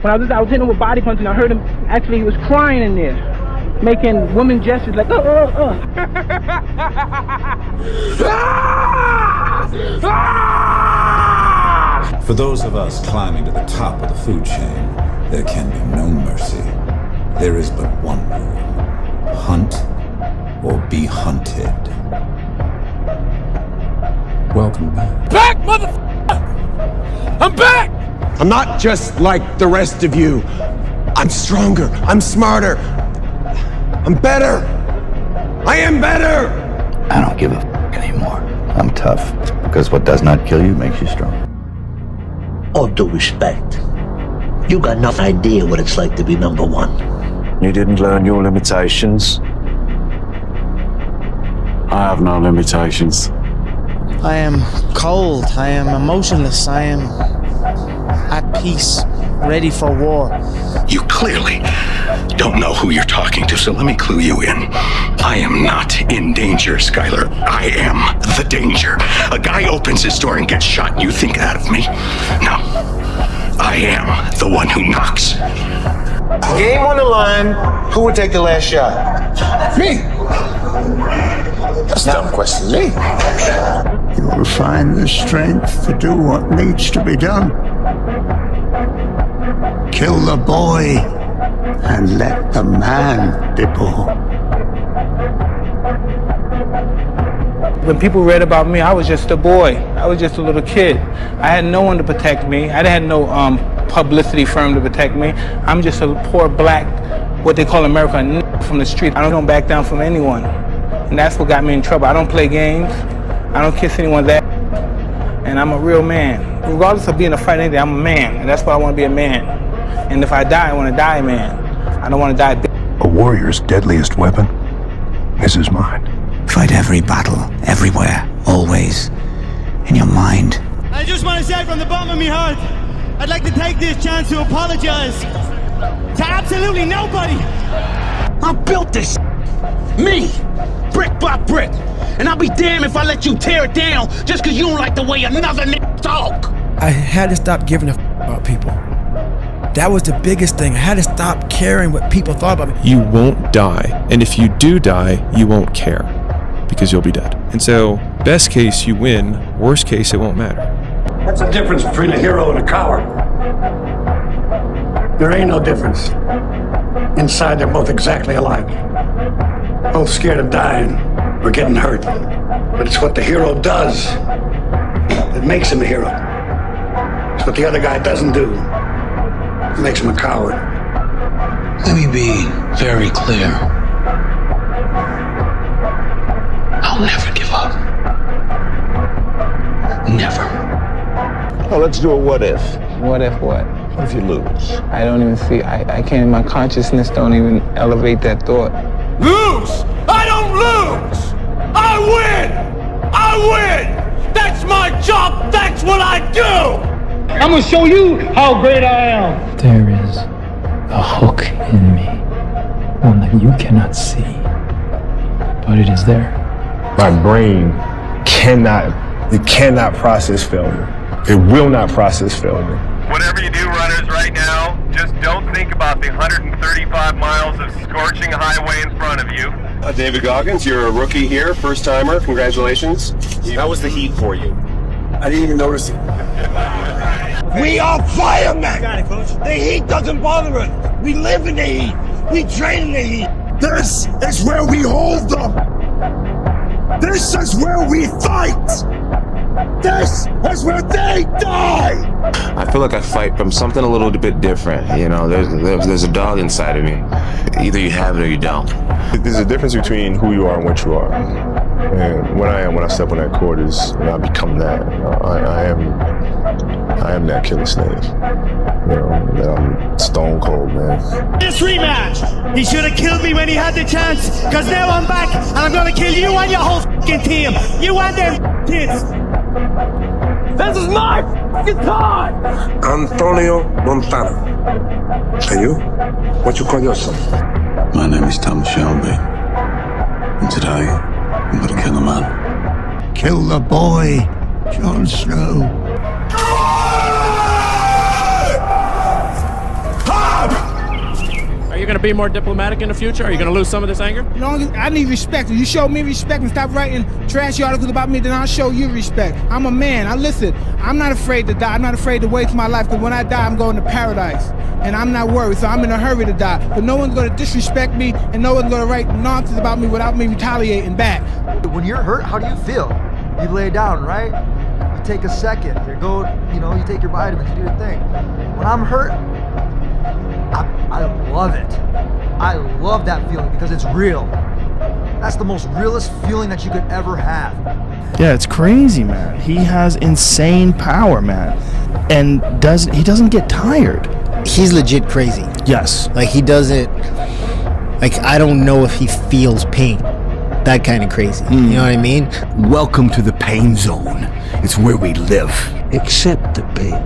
When I was hitting him with body punches, and I heard him, actually he was crying in there, making woman gestures like, For those of us climbing to the top of the food chain, there can be no mercy. There is but one rule: hunt or be hunted. Welcome back. Back, motherfucker! I'm back! I'm not just like the rest of you. I'm stronger. I'm smarter. I'm better. I am better. I don't give a f anymore. I'm tough, because what does not kill you makes you strong. All due respect, you got no idea what it's like to be number one. You didn't learn your limitations. I have no limitations. I am cold, I am emotionless, I am at peace, ready for war. You clearly don't know who you're talking to, so let me clue you in. I am not in danger, Skylar. I am the danger. A guy opens his door and gets shot, and you think that of me? No. I am the one who knocks. Game on the line. Who would take the last shot? Me. That's a dumb question. Me. You will find the strength to do what needs to be done. Kill the boy and let the man be born. When people read about me, I was just a boy. I was just a little kid. I had no one to protect me. I had no publicity firm to protect me. I'm just a poor black, what they call America, from the street. I don't back down from anyone. And that's what got me in trouble. I don't play games. I don't kiss anyone's ass. And I'm a real man. Regardless of being a fight or anything, I'm a man. And that's why I want to be a man. And if I die, I want to die a man. I don't want to die. A warrior's deadliest weapon is his mind. Fight every battle, everywhere, always, in your mind. I just want to say from the bottom of my heart, I'd like to take this chance to apologize to absolutely nobody. I built this me, brick by brick, and I'll be damned if I let you tear it down just because you don't like the way another nigga talk. I had to stop giving a about people. That was the biggest thing. I had to stop caring what people thought about me. You won't die, and if you do die, you won't care, because you'll be dead. And so, best case, you win. Worst case, it won't matter. That's the difference between a hero and a coward. There ain't no difference. Inside, they're both exactly alike. Both scared of dying or getting hurt. But it's what the hero does that makes him a hero. It's what the other guy doesn't do that makes him a coward. Let me be very clear. I'll never give up. Never. Oh, let's do a what if. What if what? What if you lose? I don't even see, I can't, my consciousness don't even elevate that thought. Lose! I don't lose! I win! I win! That's my job! That's what I do! I'm gonna show you how great I am! There is a hook in me, one that you cannot see, but it is there. My brain cannot process failure. It will not process failure. Whatever you do, runners, right now, just don't think about the 135 miles of scorching highway in front of you. David Goggins, you're a rookie here, first timer. Congratulations. How was the heat for you? I didn't even notice it. We are firemen! Got it, Coach. The heat doesn't bother us. We live in the heat. We train in the heat. This is where we hold them. This is where we fight. This is where they die. I feel like I fight from something a little bit different. You know, there's a dog inside of me. Either you have it or you don't. There's a difference between who you are and what you are. And when I step on that court is when I become that. I am that killer snake. You know, that I'm stone cold, man. This rematch, he should have killed me when he had the chance, because now I'm back and I'm gonna kill you and your whole fucking team. You and them kids. This is my fucking time! Antonio Montana. And you? What you call yourself? My name is Tom Shelby. And today, I'm gonna kill a man. Kill the boy, Jon Snow. going to be more diplomatic in the future? Are you going to lose some of this anger? Long as I need respect. If you show me respect and stop writing trashy articles about me, then I'll show you respect. I'm a man. I listen. I'm not afraid to die. I'm not afraid to waste my life, because when I die, I'm going to paradise. And I'm not worried, so I'm in a hurry to die. But no one's going to disrespect me, and no one's going to write nonsense about me without me retaliating back. When you're hurt, how do you feel? You lay down, right? You take a second. You go, you take your vitamins, you do your thing. When I'm hurt, I love it. I love that feeling because it's real. That's the most realest feeling that you could ever have. Yeah, it's crazy, man. He has insane power, man. And he doesn't get tired. He's legit crazy. Yes. Like, he doesn't, like, I don't know if he feels pain. That kind of crazy. You know what I mean? Welcome to the pain zone. It's where we live. Accept the pain.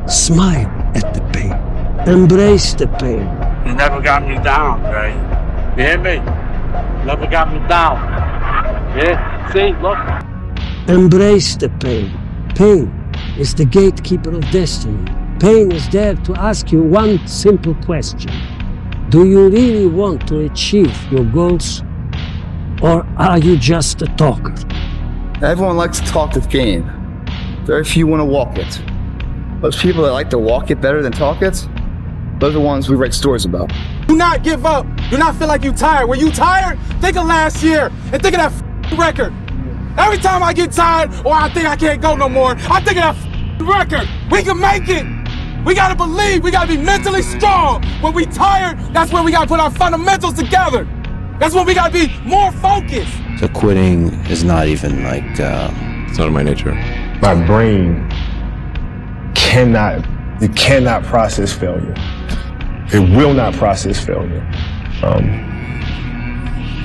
Smile at the pain. Embrace the pain. You never got me down, right? You hear me? Never got me down. Yeah? See? Look. Embrace the pain. Pain is the gatekeeper of destiny. Pain is there to ask you one simple question. Do you really want to achieve your goals? Or are you just a talker? Everyone likes to talk with pain. Very few want to walk it. Those people that like to walk it better than talk it, those are the ones we write stories about. Do not give up. Do not feel like you're tired. When you tired, think of last year and think of that record. Every time I get tired or I think I can't go no more, I think of that record. We can make it. We gotta believe. We gotta be mentally strong. When we tired, that's when we gotta put our fundamentals together. That's when we gotta be more focused. So quitting is not even like, it's not in my nature. My brain cannot process failure. It will not process failure.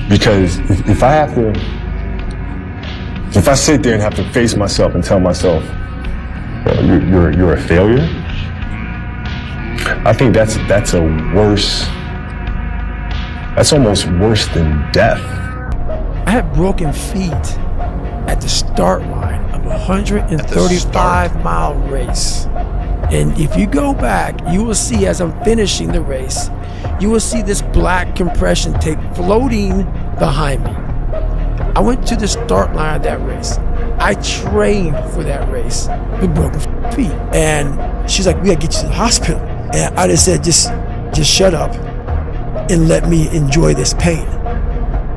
Because if I sit there and have to face myself and tell myself, you're a failure, I think that's almost worse than death. I had broken feet at the start line of a 135-mile race. And if you go back, you will see as I'm finishing the race, you will see this black compression tape floating behind me. I went to the start line of that race. I trained for that race with broken feet. And she's like, we gotta get you to the hospital. And I just said, just shut up and let me enjoy this pain.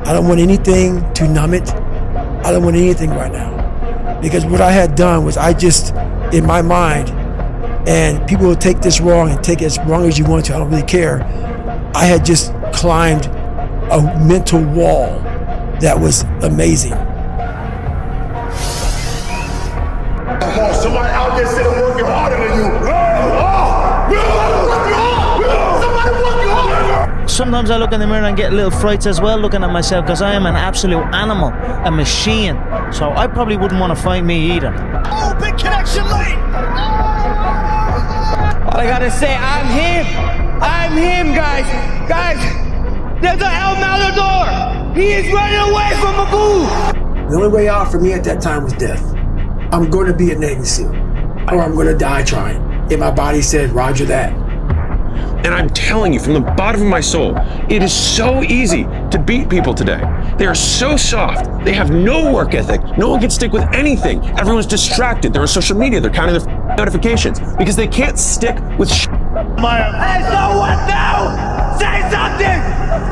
I don't want anything to numb it. I don't want anything right now. Because what I had done was in my mind, and people will take this wrong and take it as wrong as you want to, I don't really care. I had just climbed a mental wall that was amazing. Come on, somebody out there said I'm working harder than you. Sometimes I look in the mirror and get little frights as well looking at myself, because I am an absolute animal, a machine. So I probably wouldn't want to fight me either. Oh, big connection lane! All I gotta say, I'm him. I'm him, guys. Guys, there's a El Matador. He is running away from Magoo. The only way out for me at that time was death. I'm going to be a Navy SEAL, or I'm going to die trying. And my body said, Roger that. And I'm telling you from the bottom of my soul, it is so easy to beat people today. They are so soft. They have no work ethic. No one can stick with anything. Everyone's distracted. They're on social media. They're counting their notifications because they can't stick with Hey, so what now? Say something!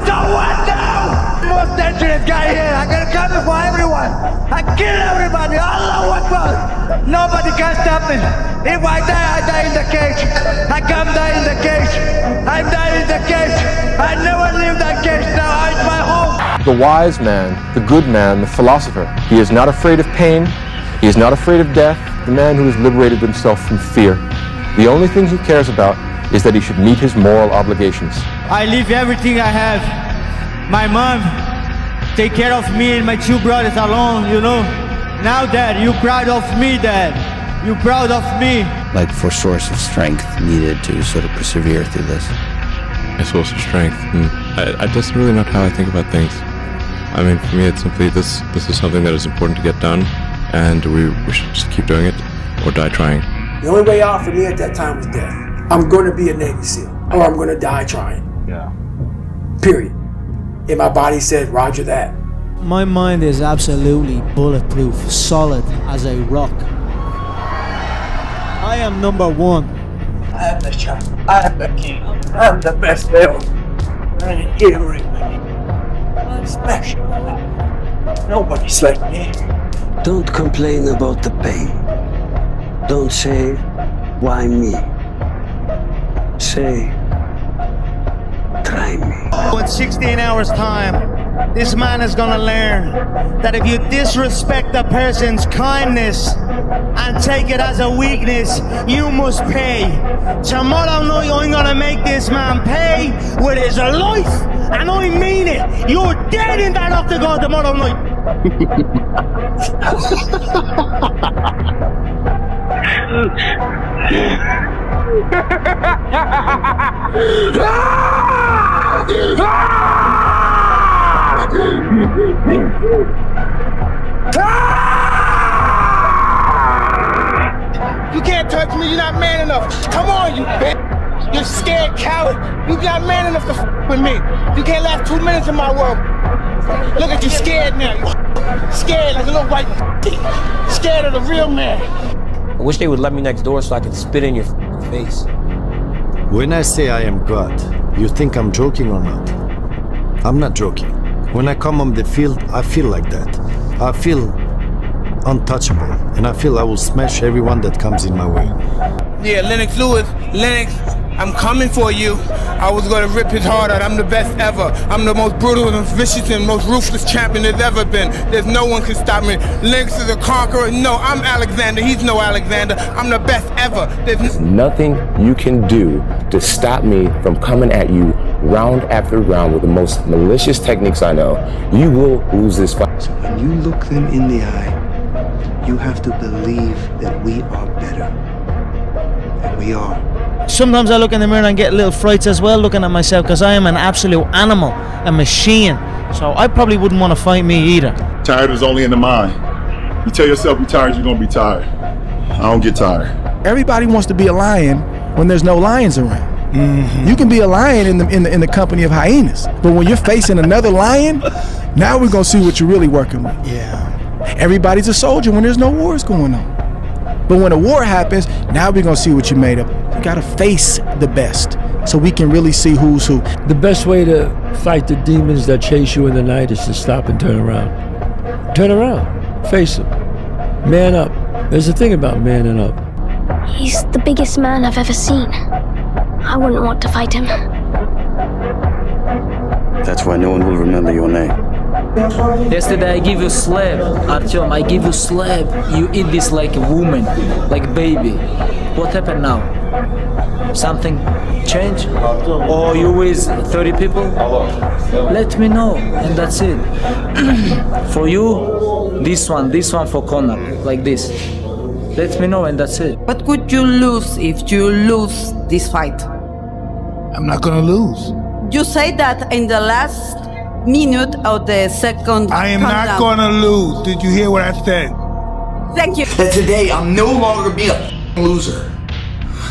So what now? Most dangerous guy here. I'm gonna come for everyone. I kill everybody. Allah Akbar. Nobody can stop me. If I die in the cage. I come die in the cage. I die in the cage. I never leave that cage. Now it's my home. The wise man, the good man, the philosopher, he is not afraid of pain, he is not afraid of death, the man who has liberated himself from fear. The only thing he cares about is that he should meet his moral obligations. I leave everything I have. My mom take care of me and my two brothers alone, you know. Now, Dad, you proud of me, Dad. You proud of me. like for source of strength needed to sort of persevere through this? A source of strength. I just really not how I think about things. I mean, for me, it's simply this is something that is important to get done, and we should just keep doing it or die trying. The only way out for me at that time was death. I'm going to be a Navy SEAL, or I'm going to die trying. Yeah. Period. And my body said, Roger that. My mind is absolutely bulletproof, solid as a rock. I am number one. I am the champ. I am the king. I am the best ever. And everybody. I'm special. Nobody's like me. Don't complain about the pain. Don't say, why me? Say, try me. In 16 hours time, this man is gonna learn that if you disrespect a person's kindness and take it as a weakness, you must pay. Tomorrow night I'm gonna make this man pay with his life, and I mean it. You're dead in that octagon tomorrow night. You can't touch me, you're not man enough. Come on, you bitch. You're scared coward. You're not man enough to f with me. You can't last 2 minutes in my world. Look at you scared now. You scared like a little white scared of the real man. I wish they would let me next door so I could spit in your face. When I say I am God, you think I'm joking or not? I'm not joking. When I come on the field, I feel like that. I feel untouchable, and I feel I will smash everyone that comes in my way. Yeah, Lennox Lewis, Lennox, I'm coming for you. I was gonna rip his heart out. I'm the best ever. I'm the most brutal and vicious and most ruthless champion there's ever been. There's no one can stop me. Lennox is a conqueror. No, I'm Alexander. He's no Alexander. I'm the best ever. There's nothing you can do to stop me from coming at you round after round with the most malicious techniques I know. You will lose this fight. So when you look them in the eye, you have to believe that we are better. And we are. Sometimes I look in the mirror and get little frights as well looking at myself, because I am an absolute animal, a machine. So I probably wouldn't want to fight me either. Tired is only in the mind. You tell yourself you're tired, you're gonna be tired. I don't get tired. Everybody wants to be a lion when there's no lions around. You can be a lion in the company of hyenas, but when you're facing another lion, now we're gonna see what you're really working with. Yeah. Everybody's a soldier when there's no wars going on. But when a war happens, now we're gonna see what you're made of. You gotta face the best so we can really see who's who. The best way to fight the demons that chase you in the night is to stop and turn around. Turn around, face them, man up. There's a thing about manning up. He's the biggest man I've ever seen. I wouldn't want to fight him. That's why no one will remember your name. Yesterday I give you slap, Artyom, I give you slap. You eat this like a woman, like baby. What happened now? Something changed? Or you with 30 people? Let me know, and that's it. For you, this one for Conor, like this. Let me know, and that's it. But could you lose if you lose this fight? I'm not gonna lose. You say that in the last minute of the second I am not gonna lose. Did you hear what I said? Thank you. That today I'm no longer being a loser.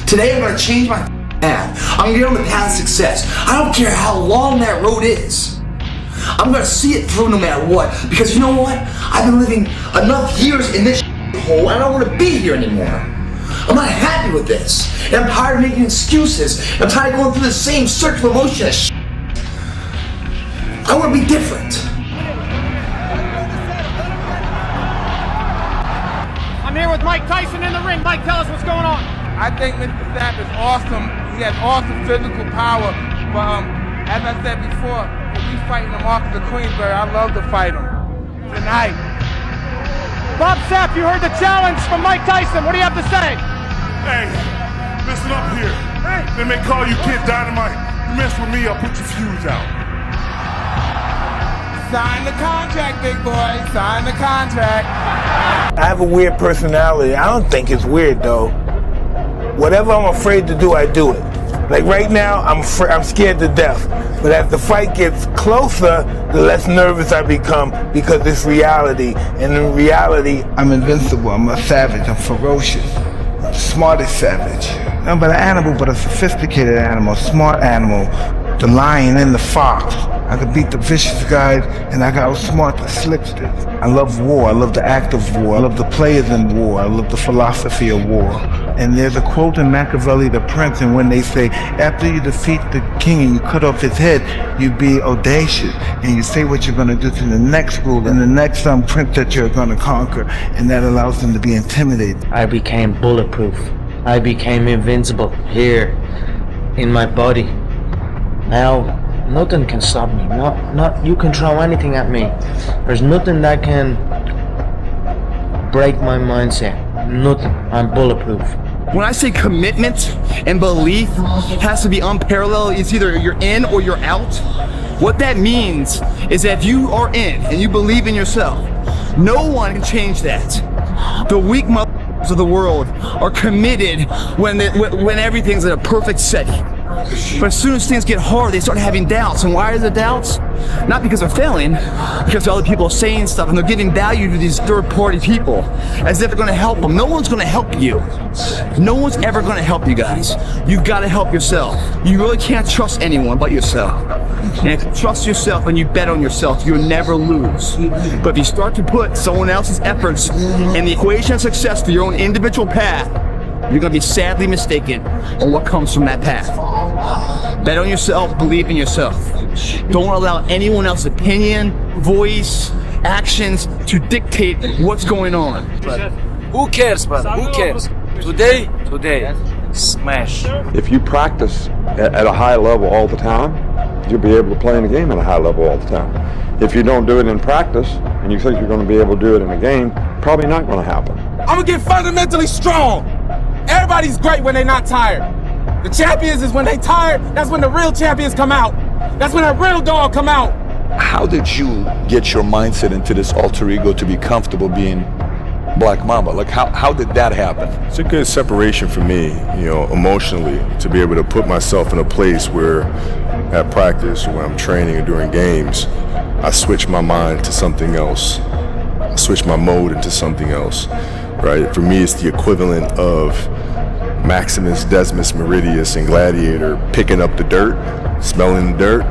Today I'm gonna change my path. I'm gonna get on the path of success. I don't care how long that road is. I'm gonna see it through no matter what. Because you know what? I've been living enough years in this hole, and I don't want to be here anymore. I'm not happy with this. And I'm tired of making excuses. I'm tired of going through the same circular motion of shit. I want to be different. I'm here with Mike Tyson in the ring. Mike, tell us what's going on. I think Mr. Sapp is awesome. He has awesome physical power. But as I said before, if we fighting the Marcus of Queensberry, I'd love to fight him tonight. Bob Sapp, you heard the challenge from Mike Tyson. What do you have to say? Hey, listen up here. Hey. They may call you Kid Dynamite. You mess with me, I'll put your fuse out. Sign the contract, big boy. Sign the contract. I have a weird personality. I don't think it's weird though. Whatever I'm afraid to do, I do it. Like right now, I'm scared to death. But as the fight gets closer, the less nervous I become because it's reality. And in reality, I'm invincible. I'm a savage. I'm ferocious. I'm the smartest savage. No, but an animal, but a sophisticated animal, smart animal. the lion and the fox. I could beat the vicious guys, and I could outsmart the slicksters. I love war. I love the act of war. I love the players in war. I love the philosophy of war. And there's a quote in Machiavelli, The Prince, and when they say, after you defeat the king and you cut off his head, you be audacious, and you say what you're going to do to the next ruler and the next prince that you're going to conquer, and that allows them to be intimidated. I became bulletproof. I became invincible here in my body. Now, nothing can stop me. Not you can throw anything at me. There's nothing that can break my mindset. Nothing. I'm bulletproof. When I say commitment and belief has to be unparalleled, it's either you're in or you're out. What that means is that if you are in and you believe in yourself, no one can change that. The weak motherfuckers of the world are committed when everything's in a perfect setting. But as soon as things get hard, they start having doubts. And why are the doubts? Not because they're failing, because other people are saying stuff and they're giving value to these third-party people as if they're going to help them. No one's going to help you. No one's ever going to help you guys. You've got to help yourself. You really can't trust anyone but yourself. And if you trust yourself and you bet on yourself, you'll never lose. But if you start to put someone else's efforts in the equation of success to your own individual path, you're going to be sadly mistaken on what comes from that path. Bet on yourself, believe in yourself. Don't allow anyone else's opinion, voice, actions to dictate what's going on. Who cares, brother? Who cares? Today, smash. If you practice at a high level all the time, you'll be able to play in a game at a high level all the time. If you don't do it in practice, and you think you're going to be able to do it in a game, probably not going to happen. I'm gonna get fundamentally strong. Everybody's great when they're not tired. The champions is when they tired, that's when the real champions come out. That's when that real dog come out. How did you get your mindset into this alter ego to be comfortable being Black Mamba? Like, how did that happen? It's a good separation for me, emotionally, to be able to put myself in a place where at practice, when I'm training or during games, I switch my mind to something else. I switch my mode into something else, right? For me, it's the equivalent of Maximus, Decimus, Meridius, and Gladiator picking up the dirt, smelling the dirt.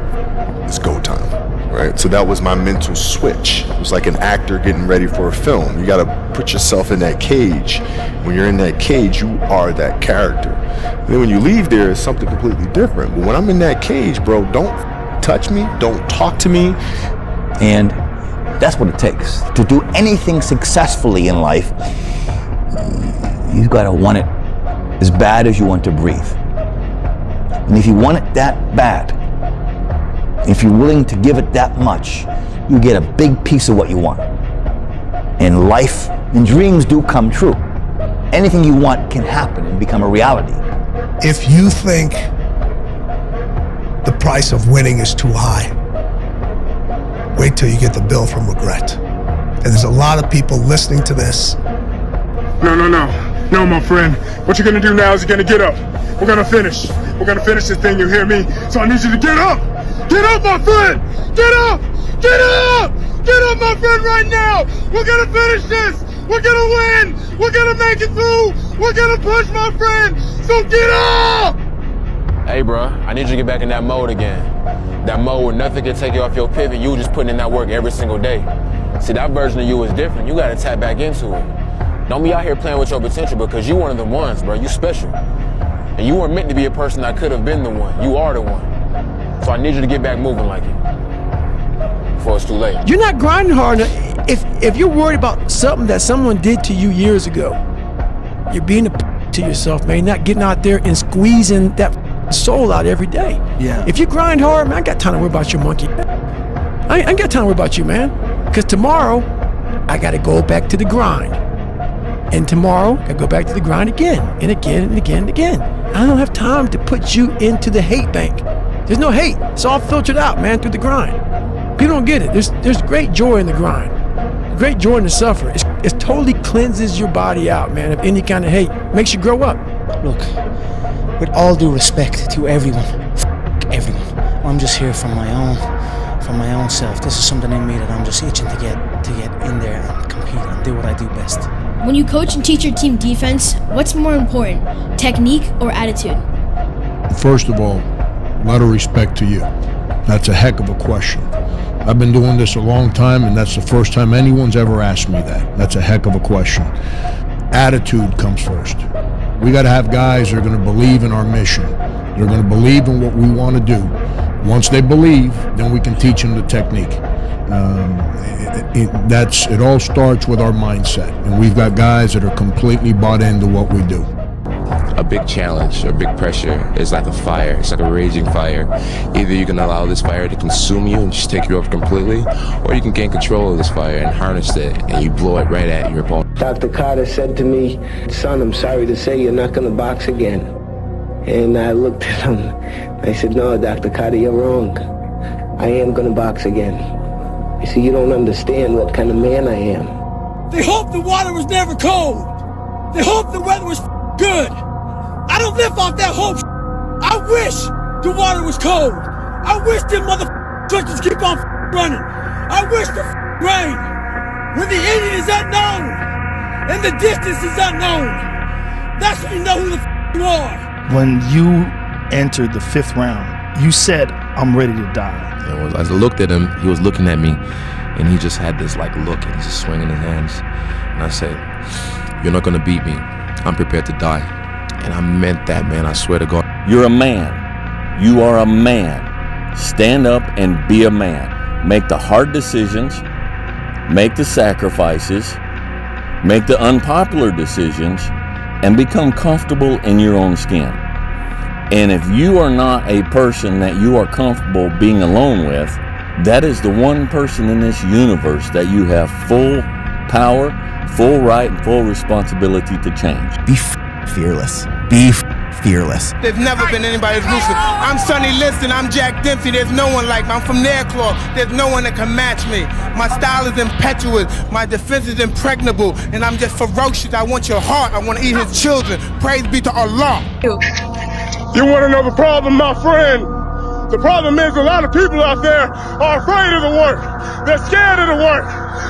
It's go time. Right? So that was my mental switch. It was like an actor getting ready for a film. You got to put yourself in that cage. When you're in that cage, you are that character. And then when you leave there, it's something completely different. But when I'm in that cage, bro, don't touch me, don't talk to me. And that's what it takes. To do anything successfully in life, you've got to want it as bad as you want to breathe. And if you want it that bad, if you're willing to give it that much, you get a big piece of what you want. And life and dreams do come true. Anything you want can happen and become a reality. If you think the price of winning is too high, wait till you get the bill from regret. And there's a lot of people listening to this. No, my friend. What you're gonna do now is you're gonna get up. We're gonna finish. We're gonna finish this thing, you hear me? So I need you to get up! Get up, my friend! Get up! Get up! Get up, my friend, right now! We're gonna finish this! We're gonna win! We're gonna make it through! We're gonna push, my friend! So get up! Hey, bro, I need you to get back in that mode again. That mode where nothing can take you off your pivot. You just putting in that work every single day. See, that version of you is different. You gotta tap back into it. Don't be out here playing with your potential because you one of the ones, bro. You special. And you weren't meant to be a person that could have been the one. You are the one. So I need you to get back moving like it before it's too late. You're not grinding hard enough. If you're worried about something that someone did to you years ago, you're being to yourself, man. You're not getting out there and squeezing that soul out every day. Yeah. If you grind hard, man, I got time to worry about your monkey. I ain't got time to worry about you, man. Because tomorrow, I got to go back to the grind. And tomorrow, I go back to the grind again and again and again and again. I don't have time to put you into the hate bank. There's no hate. It's all filtered out, man, through the grind. People don't get it. There's great joy in the grind. Great joy in the suffer. It totally cleanses your body out, man, of any kind of hate. Makes you grow up. Look, with all due respect to everyone, everyone, I'm just here from my own self. This is something in me that I'm just itching to get in there and compete and do what I do best. When you coach and teach your team defense, what's more important, technique or attitude? First of all, A lot of respect to you. That's a heck of a question. I've been doing this a long time, and that's the first time anyone's ever asked me that. That's a heck of a question. Attitude comes first. We got to have guys that are going to believe in our mission. They're going to believe in what we want to do. Once they believe, then we can teach them the technique. It all starts with our mindset, and we've got guys that are completely bought into what we do. A big challenge or big pressure is like a fire. It's like a raging fire. Either you can allow this fire to consume you and just take you over completely, or you can gain control of this fire and harness it, and you blow it right at your opponent. Dr. Carter said to me, "Son, I'm sorry to say you're not going to box again." And I looked at him. I said, "No, Dr. Carter, you're wrong. I am going to box again." You see, you don't understand what kind of man I am. They hoped the water was never cold. They hoped the weather was good. I don't live off that hope. I wish the water was cold. I wish them motherfuckers keep on running. I wish the rain. When the Indian is unknown and the distance is unknown, that's when you know who the you are. When you entered the 5th round, you said, "I'm ready to die." As I looked at him, he was looking at me, and he just had this like look, and he's just swinging his hands. And I said, "You're not gonna beat me. I'm prepared to die." And I meant that, man. I swear to God. You're a man. You are a man. Stand up and be a man. Make the hard decisions. Make the sacrifices. Make the unpopular decisions. And become comfortable in your own skin. And if you are not a person that you are comfortable being alone with, that is the one person in this universe that you have full power, full right, and full responsibility to change. Be fearless. Be fearless. There's never been anybody as ruthless. I'm Sonny Liston, I'm Jack Dempsey, there's no one like me. I'm from Nairclaw, there's no one that can match me. My style is impetuous, my defense is impregnable, and I'm just ferocious. I want your heart, I want to eat his children. Praise be to Allah. You want to know the problem, my friend? The problem is a lot of people out there are afraid of the work. They're scared of the work.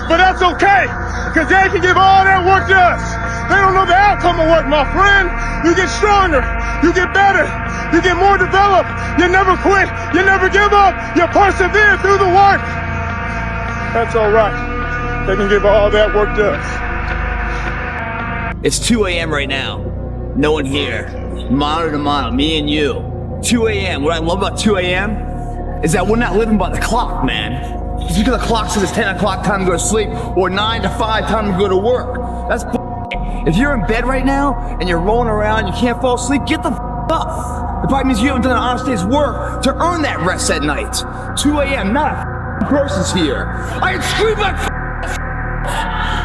But that's okay, because they can give all that work to us. They don't know the outcome of work, my friend. You get stronger, you get better, you get more developed. You never quit, you never give up. You persevere through the work. That's all right. They can give all that work to us. It's 2 a.m. right now. No one here. Mano to mano, me and you. 2 a.m. What I love about 2 a.m. is that we're not living by the clock, man. Just because the clock says it's 10 o'clock time to go to sleep or 9 to 5 time to go to work. That's If you're in bed right now and you're rolling around, you can't fall asleep, get the up. It probably means you haven't done an honest day's work to earn that rest at night. 2 a.m., not a person's here. I can scream like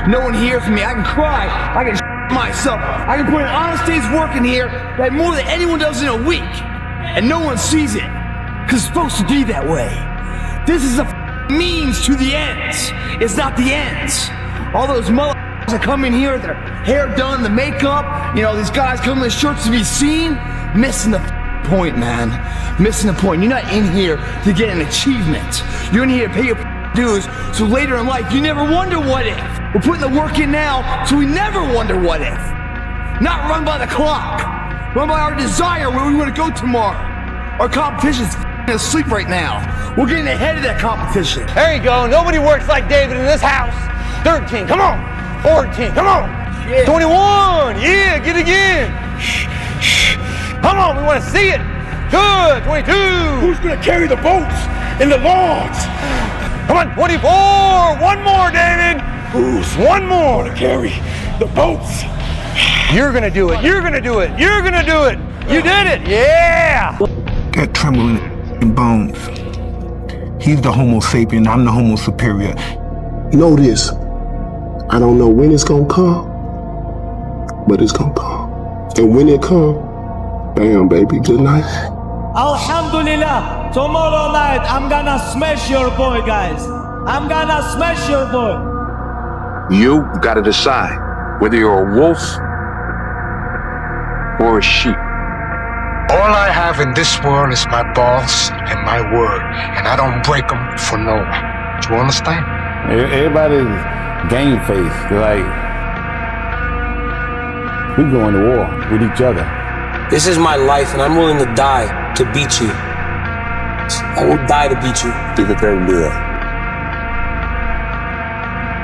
no one hears me. I can cry. I can myself. I can put an honest day's work in here that more than anyone does in a week. And no one sees it. Because it's supposed to be that way. This is a means to the ends. It's not the ends. All those motherfuckers that come in here with their hair done, the makeup, you know, these guys come in with shirts to be seen, missing the point, man. Missing the point. You're not in here to get an achievement. You're in here to pay your dues, so later in life, you never wonder what if. We're putting the work in now, so we never wonder what if. Not run by the clock. Run by our desire where we want to go tomorrow. Our competition's asleep right now. We're getting ahead of that competition. There you go. Nobody works like David in this house. 13, come on. 14, come on. Yeah. 21, yeah, get it again. Come on, we want to see it. Good, 22. Who's going to carry the boats and the logs? Come on, 24. One more, David. Who's one more to carry the boats? You're going to do it. You're going to do it. You're going to do it. You did it. Yeah. Got trembling in bones. He's the Homo sapien. I'm the Homo superior. Know this. I don't know when it's gonna come, but it's gonna come. And when it comes, bam, baby, good night. Alhamdulillah, tomorrow night I'm gonna smash your boy, guys. I'm gonna smash your boy. You gotta decide whether you're a wolf or a sheep. All I have in this world is my balls and my word, and I don't break them for no one. Do you understand? Everybody's game face. They're like, we going to war with each other. This is my life, and I'm willing to die to beat you. I will die to beat you. Do the thing, do it.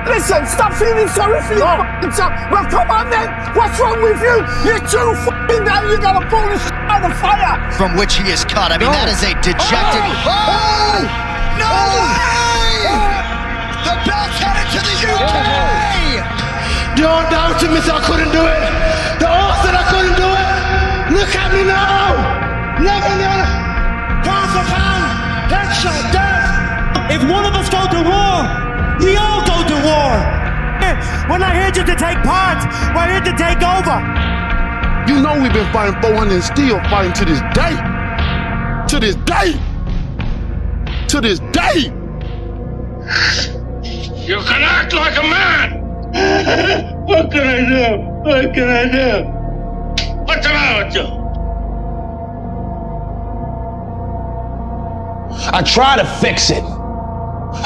Listen, stop feeling sorry for your fucking self. Well, come on then. What's wrong with you? You're too fucking down. You gotta pull this out of the fire. From which he is cut. I mean, that is a dejected. Oh! No way! The belt's headed to the UK! The old doubted me said I couldn't do it. The old said I couldn't do it. Look at me now. Never know. Pound for pound. Headshot, death. If one of us go to war, we all go to war. We're not here just to take part. We're here to take over. You know we've been fighting 400 and still fighting to this day. To this day. To this day. You can act like a man! What can I do? What can I do? What's the matter with you? I tried to fix it.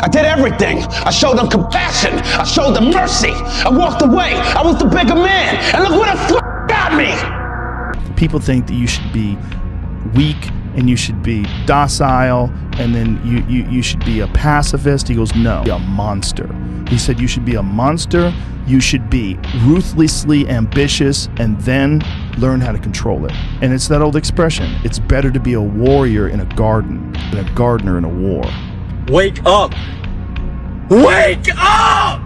I did everything. I showed them compassion. I showed them mercy. I walked away. I was the bigger man. And look what the f*** got me. People think that you should be weak and you should be docile and then you should be a pacifist. He goes, no, a monster. He said you should be a monster. You should be ruthlessly ambitious and then learn how to control it. And it's that old expression. It's better to be a warrior in a garden than a gardener in a war. Wake up! Wake up!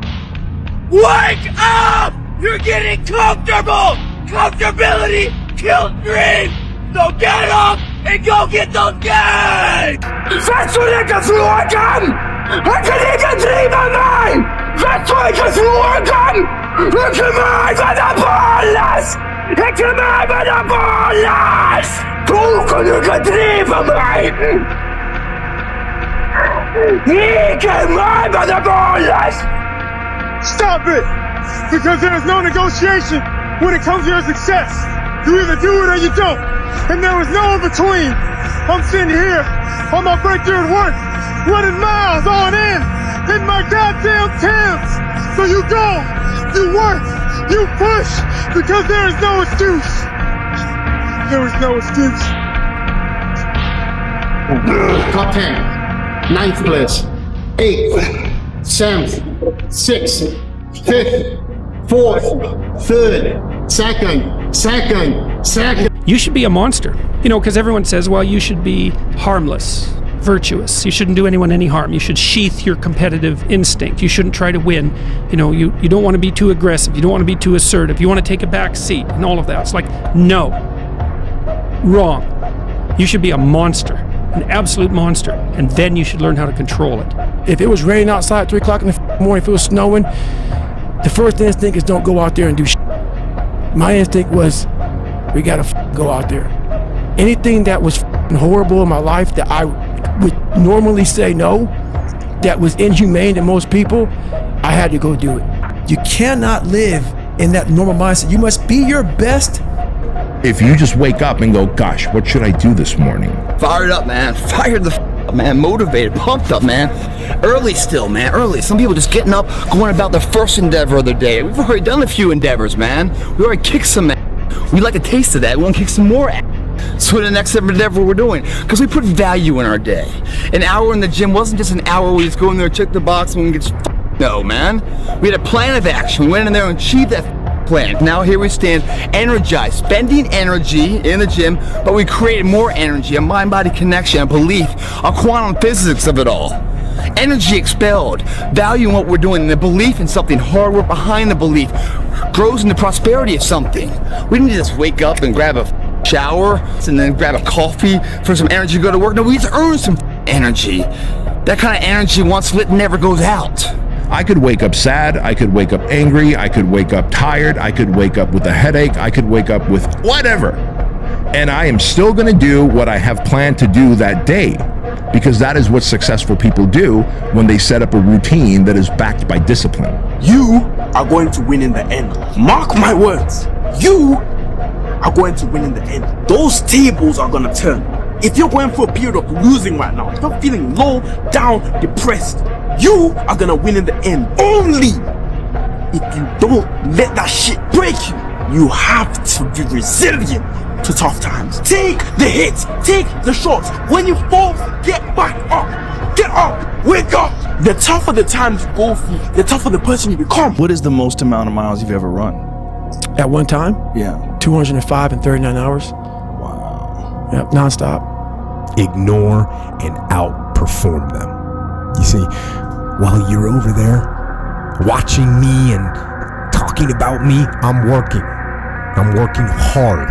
Wake up! You're getting comfortable! Comfortability kills dreams! So get up and go get those guys! Vet så länge frågan! Jag kan inte driva mig! Vet så länge frågan! Jag kommer använda bollas! Jag kommer använda bollas! Du kan inte driva mig! Ni kan använda bollas! Stop it! Because there is no negotiation when it comes to your success. You either do it or you don't. And there was no in between. I'm sitting here on my breakthrough at work, running miles on in my goddamn Timbs. So you go, you work, you push, because there is no excuse. There is no excuse. Top 10, 9th place, 8th, 7th, 6th, 5th, 4th, 3rd, 2nd. You should be a monster, you know, because everyone says, well, you should be harmless, virtuous. You shouldn't do anyone any harm. You should sheath your competitive instinct. You shouldn't try to win. You know, you don't want to be too aggressive. You don't want to be too assertive. You want to take a back seat and all of that. It's like, no, wrong. You should be a monster, an absolute monster, and then you should learn how to control it. If it was raining outside at 3 o'clock in the morning, if it was snowing, the first instinct is don't go out there and do shit. My instinct was, we gotta go out there. Anything that was horrible in my life that I would normally say no, that was inhumane to most people, I had to go do it. You cannot live in that normal mindset. You must be your best. If you just wake up and go, gosh, what should I do this morning? Fired up, man. Fired the up, man. Motivated, pumped up, man. Early still, man. Early. Some people just getting up, going about their first endeavor of the day. We've already done a few endeavors, man. We already kicked some ass. We like a taste of that. We want to kick some more ass. So the next endeavor we're doing, because we put value in our day. An hour in the gym wasn't just an hour where we just go in there, check the box, and we get no, man. We had a plan of action. We went in there and achieved that plan. Now here we stand, energized, spending energy in the gym, but we created more energy, a mind-body connection, a belief, a quantum physics of it all. Energy expelled, value in what we're doing, and the belief in something, hard work behind the belief, grows into prosperity of something. We didn't just wake up and grab a shower and then grab a coffee for some energy to go to work. No, we just earn some energy. That kind of energy, once lit, never goes out. I could wake up sad, I could wake up angry, I could wake up tired, I could wake up with a headache, I could wake up with whatever. And I am still gonna do what I have planned to do that day, because that is what successful people do when they set up a routine that is backed by discipline. You are going to win in the end. Mark my words. You are going to win in the end. Those tables are gonna turn. If you're going through a period of losing right now, if you're feeling low, down, depressed, you are gonna win in the end. Only if you don't let that shit break you. You have to be resilient. to tough times. Take the hits, take the shots. When you fall, get back up. Get up, wake up. The tougher the times you go through, the tougher the person you become. What is the most amount of miles you've ever run? At one time? Yeah. 205 in 39 hours. Wow. Yep, nonstop. Ignore and outperform them. You see, while you're over there watching me and talking about me, I'm working. I'm working hard.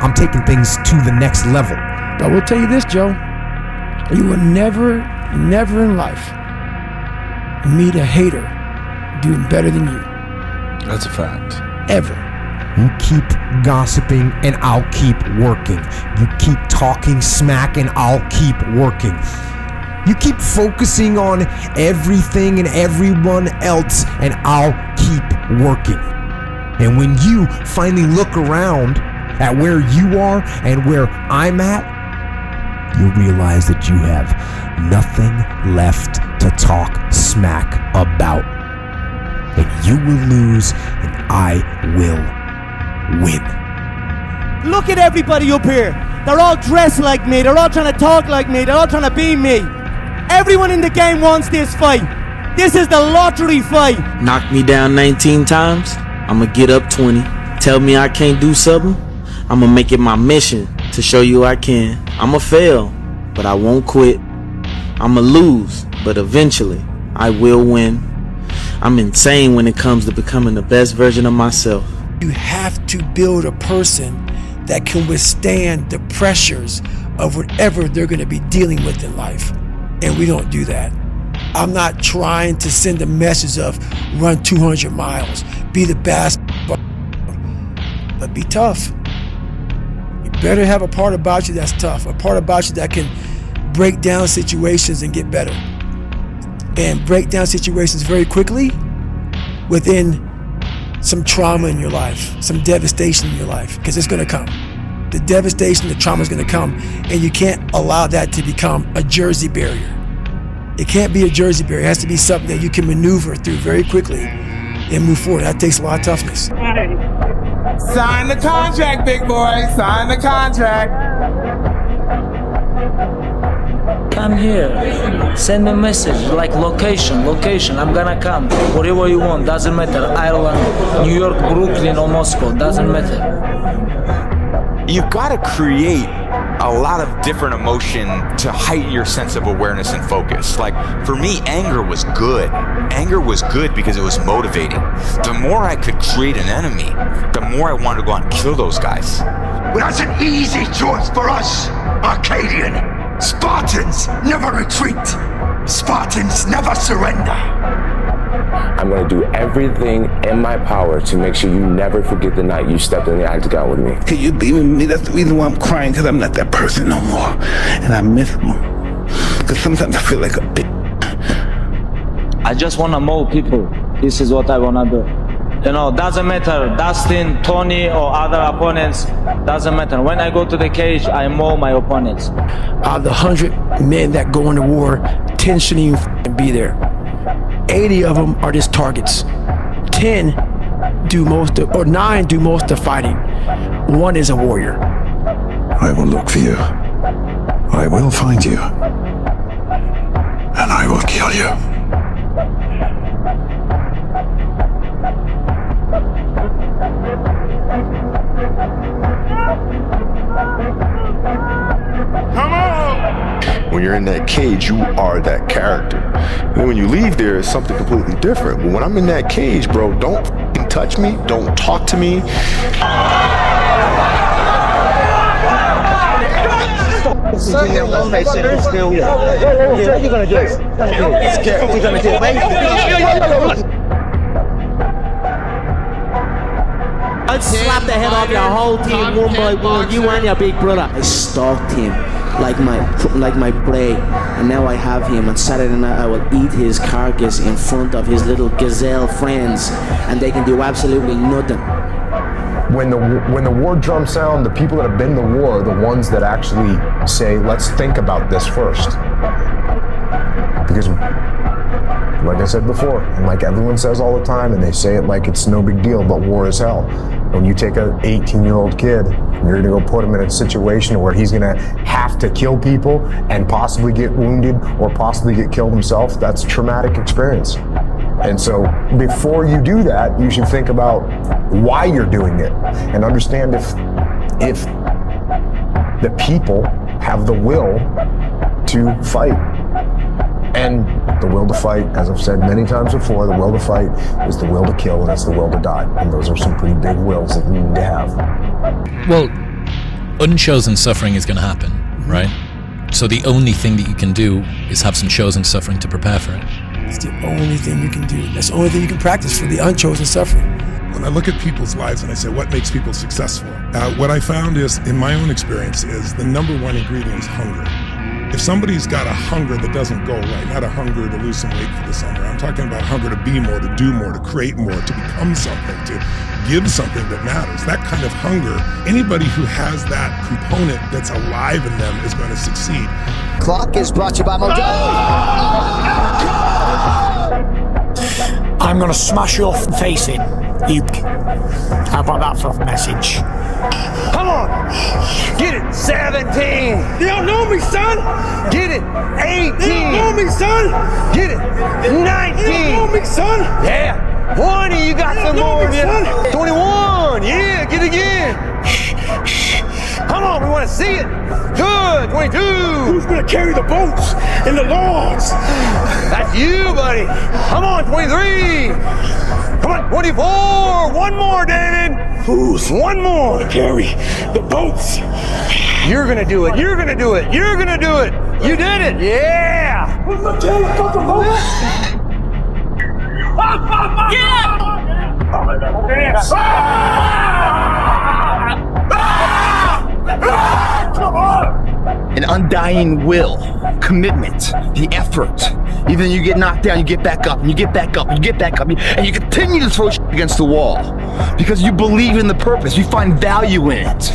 I'm taking things to the next level. But I will tell you this, Joe. You will never in life meet a hater doing better than you. That's a fact. Ever. You keep gossiping and I'll keep working. You keep talking smack and I'll keep working. You keep focusing on everything and everyone else and I'll keep working. And when you finally look around at where you are and where I'm at, you'll realize that you have nothing left to talk smack about. And you will lose and I will win. Look at everybody up here. They're all dressed like me. They're all trying to talk like me. They're all trying to be me. Everyone in the game wants this fight. This is the lottery fight. Knock me down 19 times, I'ma get up 20. Tell me I can't do something, I'ma make it my mission to show you I can. I'ma fail, but I won't quit. I'ma lose, but eventually I will win. I'm insane when it comes to becoming the best version of myself. You have to build a person that can withstand the pressures of whatever they're going to be dealing with in life. And we don't do that. I'm not trying to send a message of run 200 miles, be the best, but be tough. You better have a part about you that's tough, a part about you that can break down situations and get better. And break down situations very quickly within some trauma in your life, some devastation in your life, because it's going to come. The devastation, the trauma is going to come, and you can't allow that to become a Jersey barrier. It can't be a Jersey barrier. It has to be something that you can maneuver through very quickly and move forward. That takes a lot of toughness. Sign the contract, big boy. Sign the contract. Come here, send a message like location, I'm gonna come, wherever you want, doesn't matter, Ireland, New York, Brooklyn or Moscow, doesn't matter. You've got to create a lot of different emotion to heighten your sense of awareness and focus. Like for me, anger was good. Anger was good because it was motivating. The more I could create an enemy, the more I wanted to go out and kill those guys. Well, that's an easy choice for us, Arcadian. Spartans never retreat. Spartans never surrender. I'm going to do everything in my power to make sure you never forget the night you stepped in the octagon with me. Can you be with me? That's the reason why I'm crying, because I'm not that person no more. And I miss them. Because sometimes I feel like a bitch. I just want to mow people. This is what I want to do. You know, doesn't matter, Dustin, Tony, or other opponents, doesn't matter. When I go to the cage, I mow my opponents. Out of the 100 men that go into war, 10 shouldn't even be there. 80 of them are just targets. 10 do most of, or 9 do most of the fighting. 1 is a warrior. I will look for you. I will find you. And I will kill you. When you're in that cage, you are that character. And then when you leave there, it's something completely different. But when I'm in that cage, bro, don't f***ing touch me. Don't talk to me. What are you gonna do? I'd slap the head off your whole team one by one, you and your big brother. I stalked him like my prey, and now I have him. On Saturday night I will eat his carcass in front of his little gazelle friends, and they can do absolutely nothing. When the war drums sound, the people that have been to war are the ones that actually say, let's think about this first. Because, like I said before, and like everyone says all the time, and they say it like it's no big deal, but war is hell. When you take an 18-year-old kid and you're gonna go put him in a situation where he's gonna have to kill people and possibly get wounded or possibly get killed himself, that's a traumatic experience. And so before you do that, you should think about why you're doing it and understand if the people have the will to fight. And the will to fight, as I've said many times before, the will to fight is the will to kill and it's the will to die. And those are some pretty big wills that we need to have. Well, unchosen suffering is going to happen, right? So the only thing that you can do is have some chosen suffering to prepare for it. It's the only thing you can do. That's the only thing you can practice for the unchosen suffering. When I look at people's lives and I say, what makes people successful? What I found is, in my own experience, is the number one ingredient is hunger. If somebody's got a hunger that doesn't go right, not a hunger to lose some weight for the summer, I'm talking about hunger to be more, to do more, to create more, to become something, to give something that matters. That kind of hunger, anybody who has that component that's alive in them is going to succeed. Clock is brought to you by Modernity. I'm gonna smash your face in, you. How about that for a message? Come on! Get it! 17! You don't know me, son! Get it! 18! You don't know me, son! Get it! 19! You don't know me, son! Yeah! 20! You got some more of it! 21! Yeah! Get it again! Come on! We want to see it! Good! 22! Who's gonna carry the boats and the logs? That's you, buddy! Come on! 23! Come on! 24! One more, David! Who's one more? Carry the boats. You're gonna do it. You're gonna do it. You're gonna do it. You did it. Yeah. What's the tail of the boat? Come on. An undying will, commitment, the effort. Even you get knocked down, you get back up, and you get back up, and you get back up, and you continue to throw shit against the wall because you believe in the purpose, you find value in it.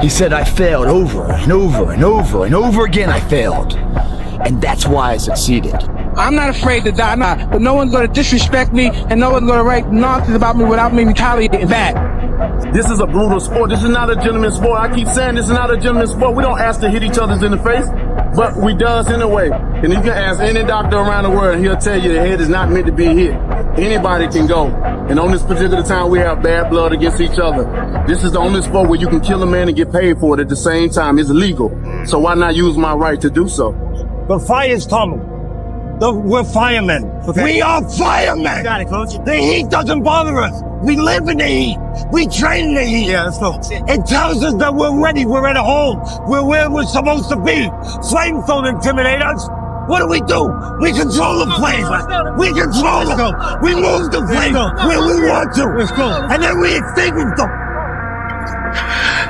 He said, I failed over and over and over and over again. I failed, and that's why I succeeded. I'm not afraid to die, but no one's gonna disrespect me, and no one's gonna write nonsense about me without me retaliating back. This is a brutal sport. This is not a gentleman's sport. I keep saying this is not a gentleman's sport. We don't ask to hit each other in the face, but we does anyway. And you can ask any doctor around the world, and he'll tell you the head is not meant to be hit. Anybody can go. And on this particular time, we have bad blood against each other. This is the only sport where you can kill a man and get paid for it at the same time. It's illegal. So why not use my right to do so? The fire's coming. We're firemen. Okay. We are firemen. Got it, Coach. The heat doesn't bother us. We live in the heat. We train in the heat. Yeah, let's go. It tells us that we're ready. We're at home. We're where we're supposed to be. Flames don't intimidate us. What do? We control the flames. We control them. We move the flames where we want to. Let's go. And then we extinguish them.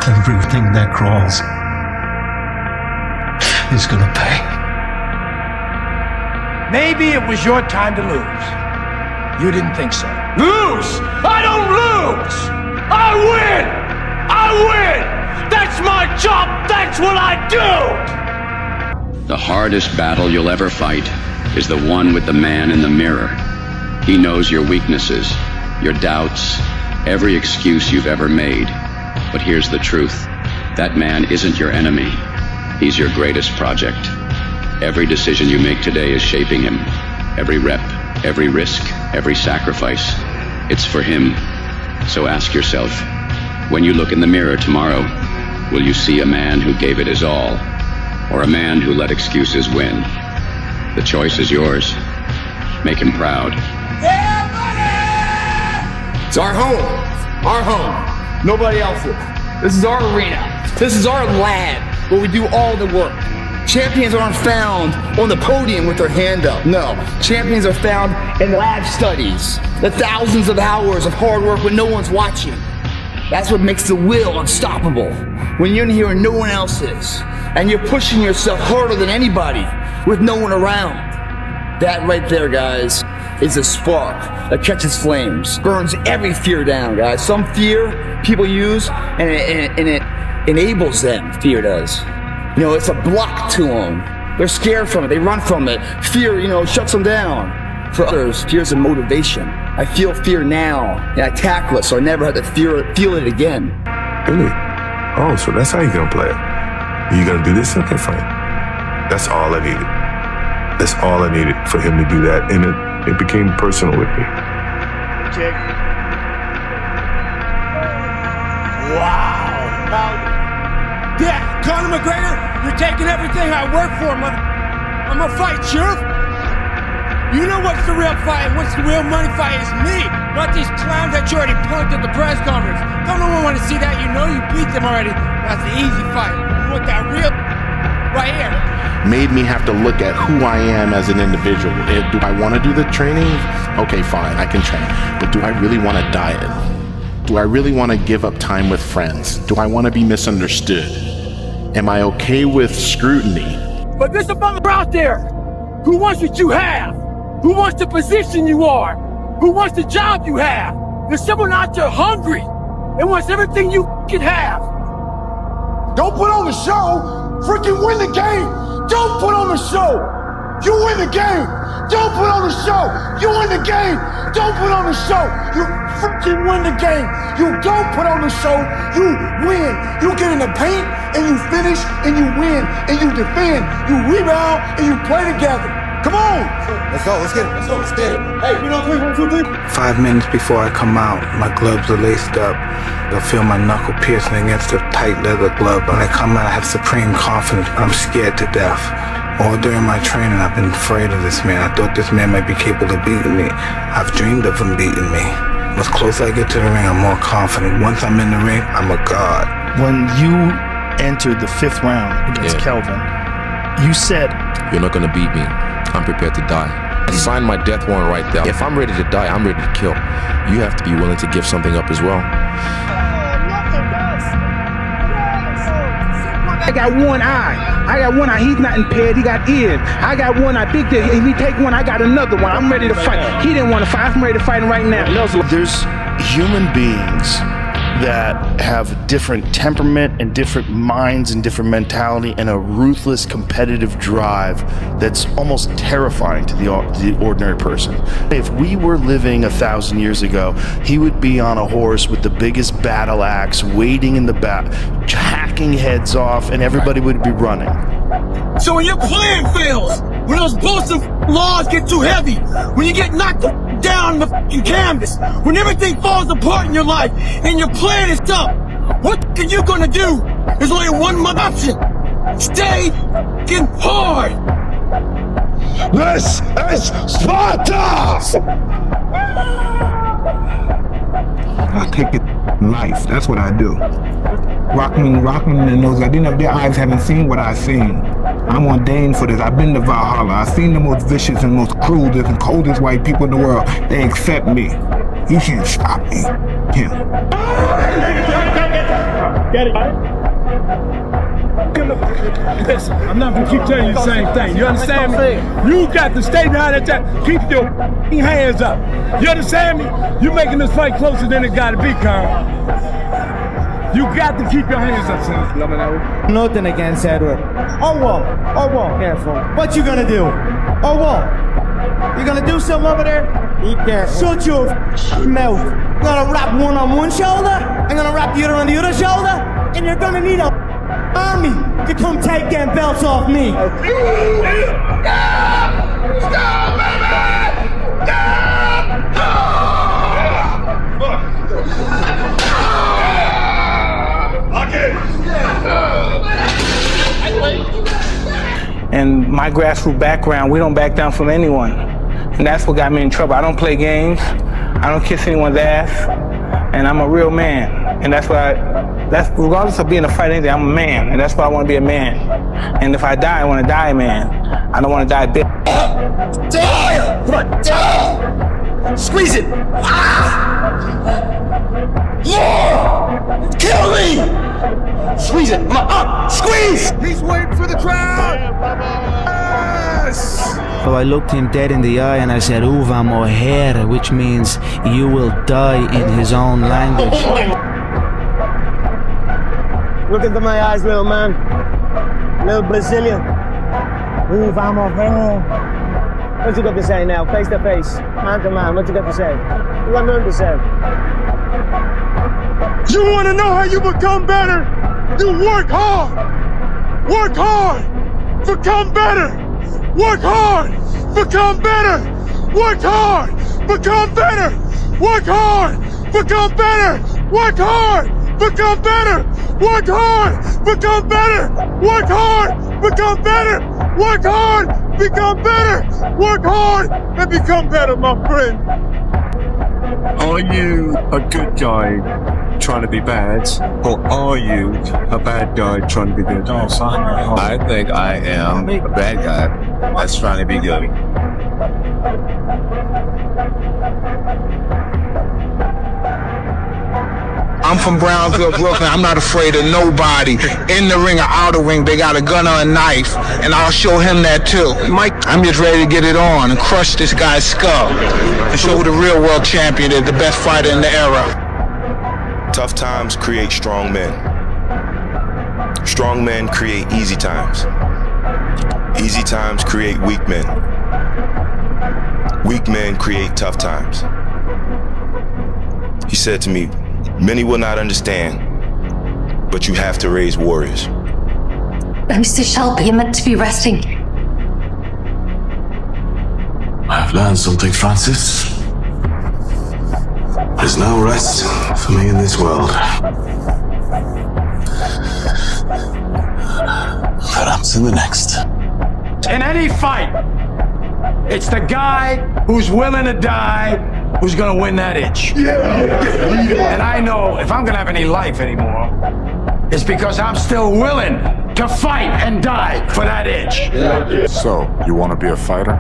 Everything that crawls is gonna pay. Maybe it was your time to lose. You didn't think so. Lose? I don't lose! I win! I win! That's my job! That's what I do! The hardest battle you'll ever fight is the one with the man in the mirror. He knows your weaknesses, your doubts, every excuse you've ever made. But here's the truth. That man isn't your enemy. He's your greatest project. Every decision you make today is shaping him. Every rep, every risk, every sacrifice. It's for him. So ask yourself, when you look in the mirror tomorrow, will you see a man who gave it his all, or a man who let excuses win? The choice is yours. Make him proud. It's our home. Our home. Nobody else's. This is our arena. This is our lab where we do all the work. Champions aren't found on the podium with their hand up. No, champions are found in lab studies. The thousands of hours of hard work when no one's watching. That's what makes the will unstoppable. When you're in here and no one else is, and you're pushing yourself harder than anybody with no one around. That right there, guys, is a spark that catches flames, burns every fear down, guys. Some fear people use, and it enables them, fear does. You know, it's a block to them. They're scared from it. They run from it. Fear, shuts them down. For others, fear's a motivation. I feel fear now, and I tackle it so I never have to feel it again. Really? Oh, so that's how you're gonna play it. You gonna do this? Okay, fine. That's all I needed. That's all I needed for him to do that, and it became personal with me. Check. Wow. Yeah, Conor McGregor, you're taking everything I work for, mother. I'm gonna fight you. You know what's the real fight? What's the real money fight? Is me, not these clowns that you already punked at the press conference. Don't no one want to see that. You know you beat them already. That's the easy fight. You want that real right here. Made me have to look at who I am as an individual. Do I want to do the training? Okay, fine, I can train. But do I really want to diet? Do I really want to give up time with friends? Do I want to be misunderstood? Am I okay with scrutiny? But there's a mother out there who wants what you have, who wants the position you are, who wants the job you have. There's someone out there hungry and wants everything you can have. Don't put on the show, freaking win the game. Don't put on the show, you win the game. Don't put on the show, you win the game. Don't put on the show, you freaking win the game. You don't put on the show, you win. You get in the paint and you finish and you win and you defend. You rebound and you play together. Come on. Let's go, let's get it, let's go, let's get it. Hey, 3, 1, 2, 3. 5 minutes before I come out, my gloves are laced up. I feel my knuckle piercing against a tight leather glove. When I come out, I have supreme confidence. I'm scared to death. All during my training, I've been afraid of this man. I thought this man might be capable of beating me. I've dreamed of him beating me. As closer I get to the ring, I'm more confident. Once I'm in the ring, I'm a god. When you entered the 5th round against Kelvin, you said, "You're not gonna beat me. I'm prepared to die." I signed my death warrant right there. If I'm ready to die, I'm ready to kill. You have to be willing to give something up as well. I got one eye. He's not impaired. He got ears. I got one eye. Big day. If he take one, I got another one. I'm ready to fight. He didn't want to fight. I'm ready to fight him right now. There's human beings that have different temperament and different minds and different mentality and a ruthless competitive drive that's almost terrifying to the ordinary person. If we were living 1,000 years ago, he would be on a horse with the biggest battle axe, waiting in the back, hacking heads off, and everybody would be running. So when your plan fails, when those bullshit laws get too heavy, when you get knocked down the fucking canvas, when everything falls apart in your life and your plan is up, what are you gonna do? There's only one option. Stay fucking hard. This is Sparta! I take it in life. That's what I do. Rocking and those their eyes haven't seen what I've seen. I'm ordained for this. I've been to Valhalla. I've seen the most vicious and most cruelest and coldest white people in the world. They accept me. You can't stop me. Him. Get it. Listen, I'm not gonna keep telling you the same thing. You understand me? You got to stay behind that. Keep your hands up. You understand me? You're making this fight closer than it gotta be, Carl. You got to keep your hands up, son. Nothing against Edward. Oh, whoa. Careful. What you gonna do? Oh, whoa. You gonna do something over there? Be careful. Shut your mouth. I'm gonna wrap one on one shoulder. I'm gonna wrap the other on the other shoulder. And you're gonna need a army to come take them belts off me. Stop, baby! And my grassroots background, we don't back down from anyone. And that's what got me in trouble. I don't play games. I don't kiss anyone's ass. And I'm a real man. And that's regardless of being a fighter, I'm a man. And that's why I want to be a man. And if I die, I want to die a man. I don't want to die bitch. Come on. Squeeze it. Yeah! Kill me! Squeeze it. Come on. Squeeze! He's waiting for the crowd. Yes! So I looked him dead in the eye and I said, "Uva moher," which means you will die in his own language. Look into my eyes, little man. Little Brazilian. Uva moher. What you got to say now, face to face, man to man? What you got to say? You got nothing to say. You want to know how you become better? You work hard. Work hard. Become better. Work hard. Become better. Work hard. Become better. Work hard. Become better. Work hard. Become better. Work hard. Become better. Work hard. Become better. Work hard. Become better. Work hard and become better, my friend. Are you a good guy trying to be bad, or are you a bad guy trying to be good? I think I am a bad guy that's trying to be good. I'm from Brownsville, Brooklyn. I'm not afraid of nobody. In the ring or out of the ring, they got a gun or a knife, and I'll show him that too. Mike, I'm just ready to get it on and crush this guy's skull and show the real world champion is the best fighter in the era. Tough times create strong men. Strong men create easy times. Easy times create weak men. Weak men create tough times. He said to me, many will not understand, but you have to raise warriors. Mr. Shelby, you're meant to be resting. I've learned something, Francis. There's no rest for me in this world. Perhaps in the next. In any fight, it's the guy who's willing to die who's gonna win that itch. And I know if I'm gonna have any life anymore, it's because I'm still willing to fight and die for that itch. So, you want to be a fighter?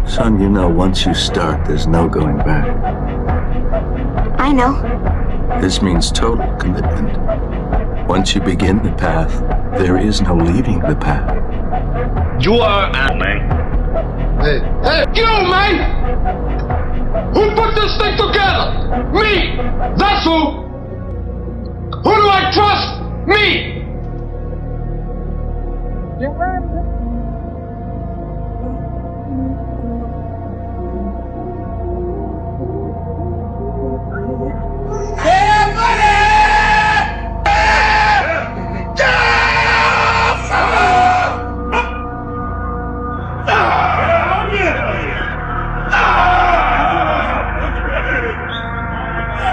Son, you know, once you start, there's no going back. I know. This means total commitment. Once you begin the path, there is no leaving the path. You are a man. Hey, you man! Who put this thing together? Me! That's who! Who do I trust? Me!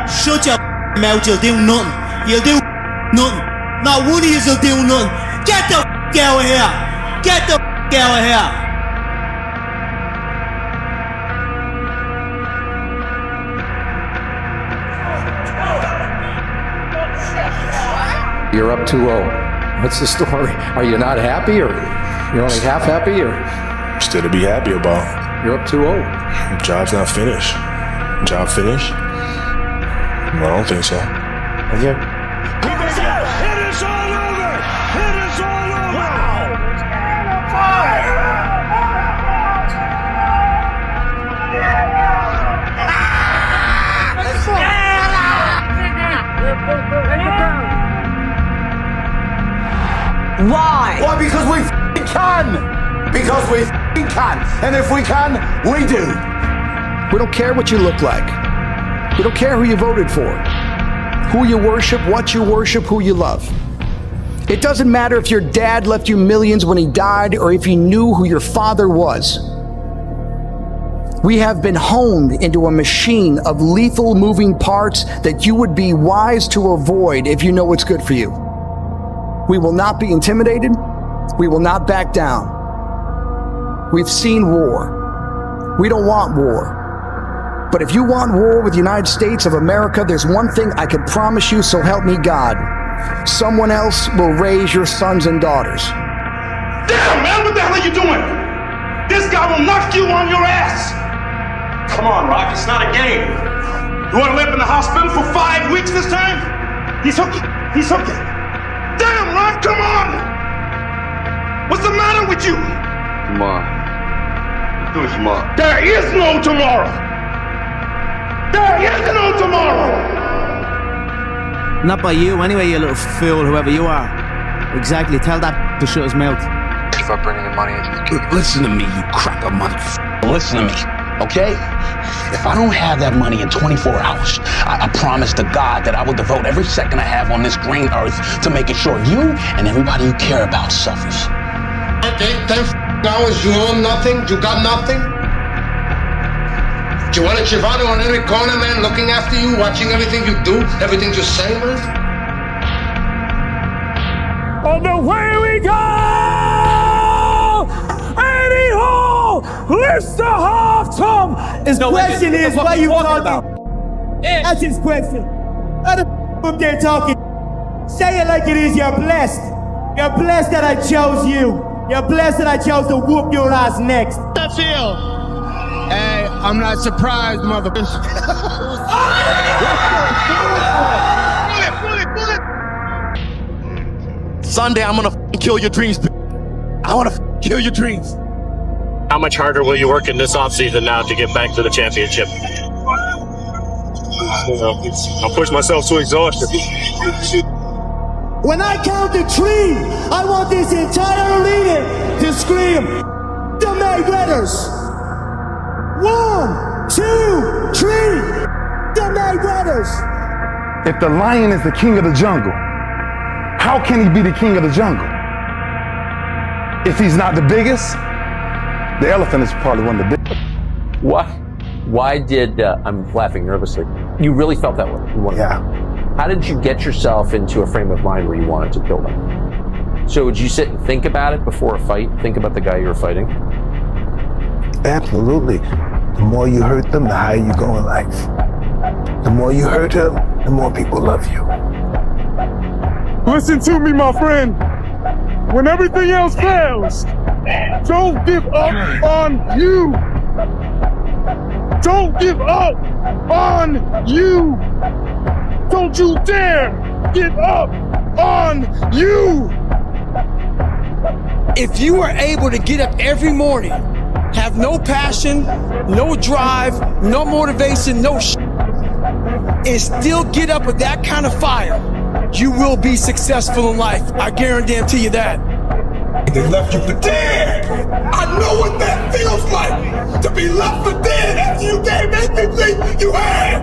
Shut your mouth, you'll do nothing. You'll do nothing. Not one of you'll do nothing. Get the out of here. Get the out of here. You're up 2-0. What's the story? Are you not happy, or you're only half happy, or? Still to be happy about. You're up 2-0. The job's not finished. Job finished? No, I don't think so. It is all over! It is all over! Wow! Why? Why? Because we can! Because we can! And if we can, we do! We don't care what you look like. We don't care who you voted for, who you worship, what you worship, who you love. It doesn't matter if your dad left you millions when he died or if you knew who your father was. We have been honed into a machine of lethal moving parts that you would be wise to avoid if you know what's good for you. We will not be intimidated. We will not back down. We've seen war. We don't want war. But if you want war with the United States of America, there's one thing I can promise you, so help me God. Someone else will raise your sons and daughters. Damn, man, what the hell are you doing? This guy will knock you on your ass! Come on, Rock, it's not a game. You want to live in the hospital for 5 weeks this time? He's hooking. He's hooking. Damn, Rock, come on! What's the matter with you? Tomorrow. Do it tomorrow. There is no tomorrow! There is no tomorrow! Not by you, anyway, you little fool, whoever you are. Exactly, tell that to shut his mouth. start bringing in money into the community. Listen to me, you cracker motherfucker. Listen to me, okay? If I don't have that money in 24 hours, I promise to God that I will devote every second I have on this green earth to making sure you and everybody you care about suffers. Okay, 10 hours, you own nothing, you got nothing? Do you want a Chivano on every corner, man, looking after you, watching everything you do, everything you say, man? On the way we go! Anyhow, lifts the half Tom! His question is, why you talking? That's his question. How the f they're talking? Say it like it is, you're blessed. You're blessed that I chose you. You're blessed that I chose to whoop your ass next. I feel. Hey, I'm not surprised, motherfucker. Sunday, I'm gonna kill your dreams. I wanna kill your dreams. How much harder will you work in this offseason now to get back to the championship? I'll push myself to exhaustion. When I count to 3, I want this entire arena to scream, the Mayweathers. 1, 2, 3, the Mayweathers. If the lion is the king of the jungle, how can he be the king of the jungle? If he's not the biggest, the elephant is probably one of the biggest. Why did, I'm laughing nervously, you really felt that way? Yeah. How did you get yourself into a frame of mind where you wanted to kill them? So would you sit and think about it before a fight? Think about the guy you were fighting? Absolutely. The more you hurt them, the higher you go in life. The more you hurt them, the more people love you. Listen to me, my friend. When everything else fails, don't give up on you. Don't give up on you. Don't you dare give up on you. If you are able to get up every morning, have no passion, no drive, no motivation, no and still get up with that kind of fire, you will be successful in life. I guarantee you that. They left you for dead. I know what that feels like, to be left for dead after you gave everything you had.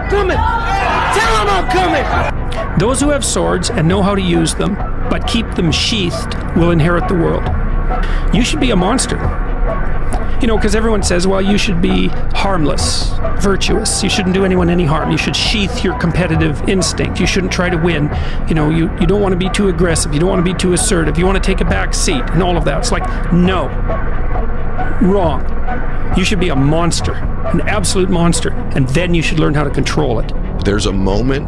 Coming. Tell them I'm coming. Those who have swords and know how to use them, but keep them sheathed, will inherit the world. You should be a monster. You know, because everyone says, well, you should be harmless, virtuous. You shouldn't do anyone any harm. You should sheath your competitive instinct. You shouldn't try to win. You know, you don't want to be too aggressive. You don't want to be too assertive. You want to take a back seat and all of that. It's like, no. Wrong. You should be a monster, an absolute monster, and then you should learn how to control it. There's a moment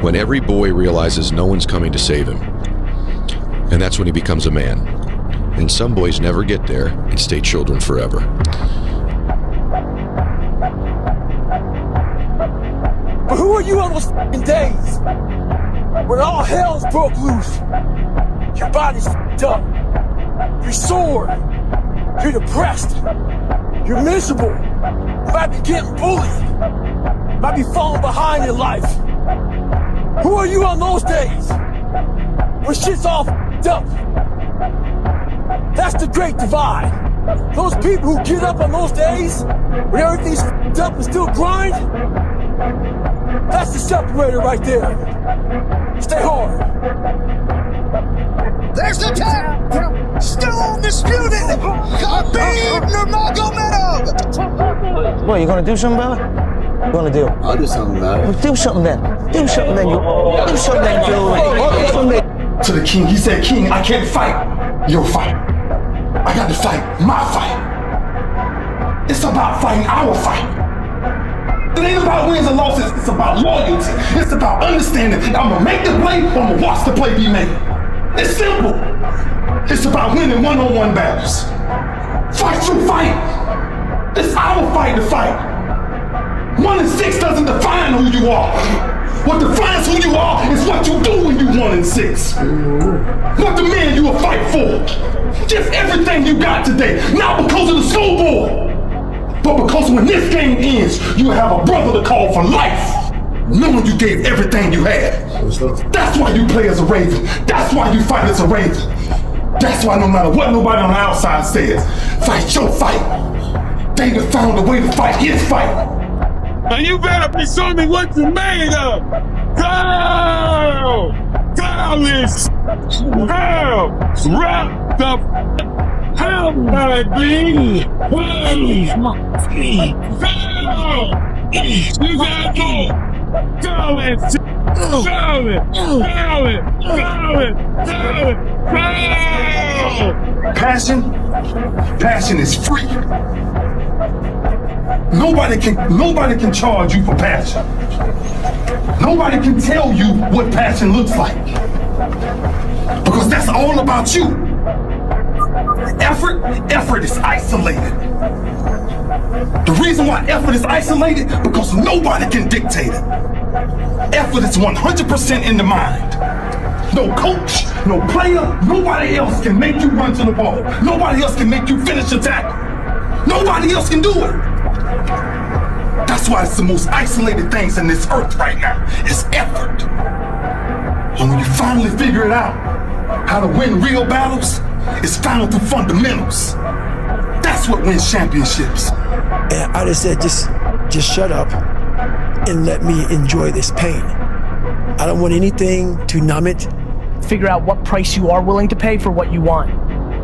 when every boy realizes no one's coming to save him. And that's when he becomes a man. And some boys never get there and stay children forever. But who are you on those f***ing days when all hell's broke loose? Your body's f***ed up. You're sore. You're depressed. You're miserable. You might be getting bullied. You might be falling behind in life. Who are you on those days when shit's all f***ed up? That's the great divide. Those people who get up on those days when everything's f***ed up and still grind, that's the separator right there. Stay hard. There's the tap! Still undisputed! Khabib Nurmagomedov! What, you gonna do something about it? What you gonna do? I'll do something about it. Well, do something then. Do something then, you. Do something then, you. To the king, he said, King, I can't fight your fight. I got to fight my fight. It's about fighting our fight. It ain't about wins and losses, it's about loyalty. It's about understanding that I'm gonna make the play or I'm gonna watch the play be made. It's simple. It's about winning one-on-one battles. Fight through fight. It's our fight to fight. 1 and 6 doesn't define who you are. What defines who you are is what you do when you 1 and 6. What the man you will fight for. Just everything you got today, not because of the scoreboard. But because when this game ends, you have a brother to call for life, knowing you gave everything you had. That's why you play as a Raven. That's why you fight as a Raven. That's why no matter what nobody on the outside says, fight your fight. David found a way to fight his fight. Now you better be showing me what you made of. Go! Go is hell! Wrap the hell, baby! Please! Go! You gotta go! Go it! Go it! Go it! Go it! Go it! Go! Passion is free. Nobody can charge you for passion. Nobody can tell you what passion looks like. Because that's all about you. Effort is isolated. The reason why effort is isolated, because nobody can dictate it. Effort is 100% in the mind. No coach, no player, nobody else can make you run to the ball. Nobody else can make you finish a tackle. Nobody else can do it. That's why it's the most isolated things in this earth right now. It's effort. And when you finally figure it out, how to win real battles, it's found through fundamentals. That's what wins championships. And I just said, just shut up and let me enjoy this pain. I don't want anything to numb it. Figure out what price you are willing to pay for what you want.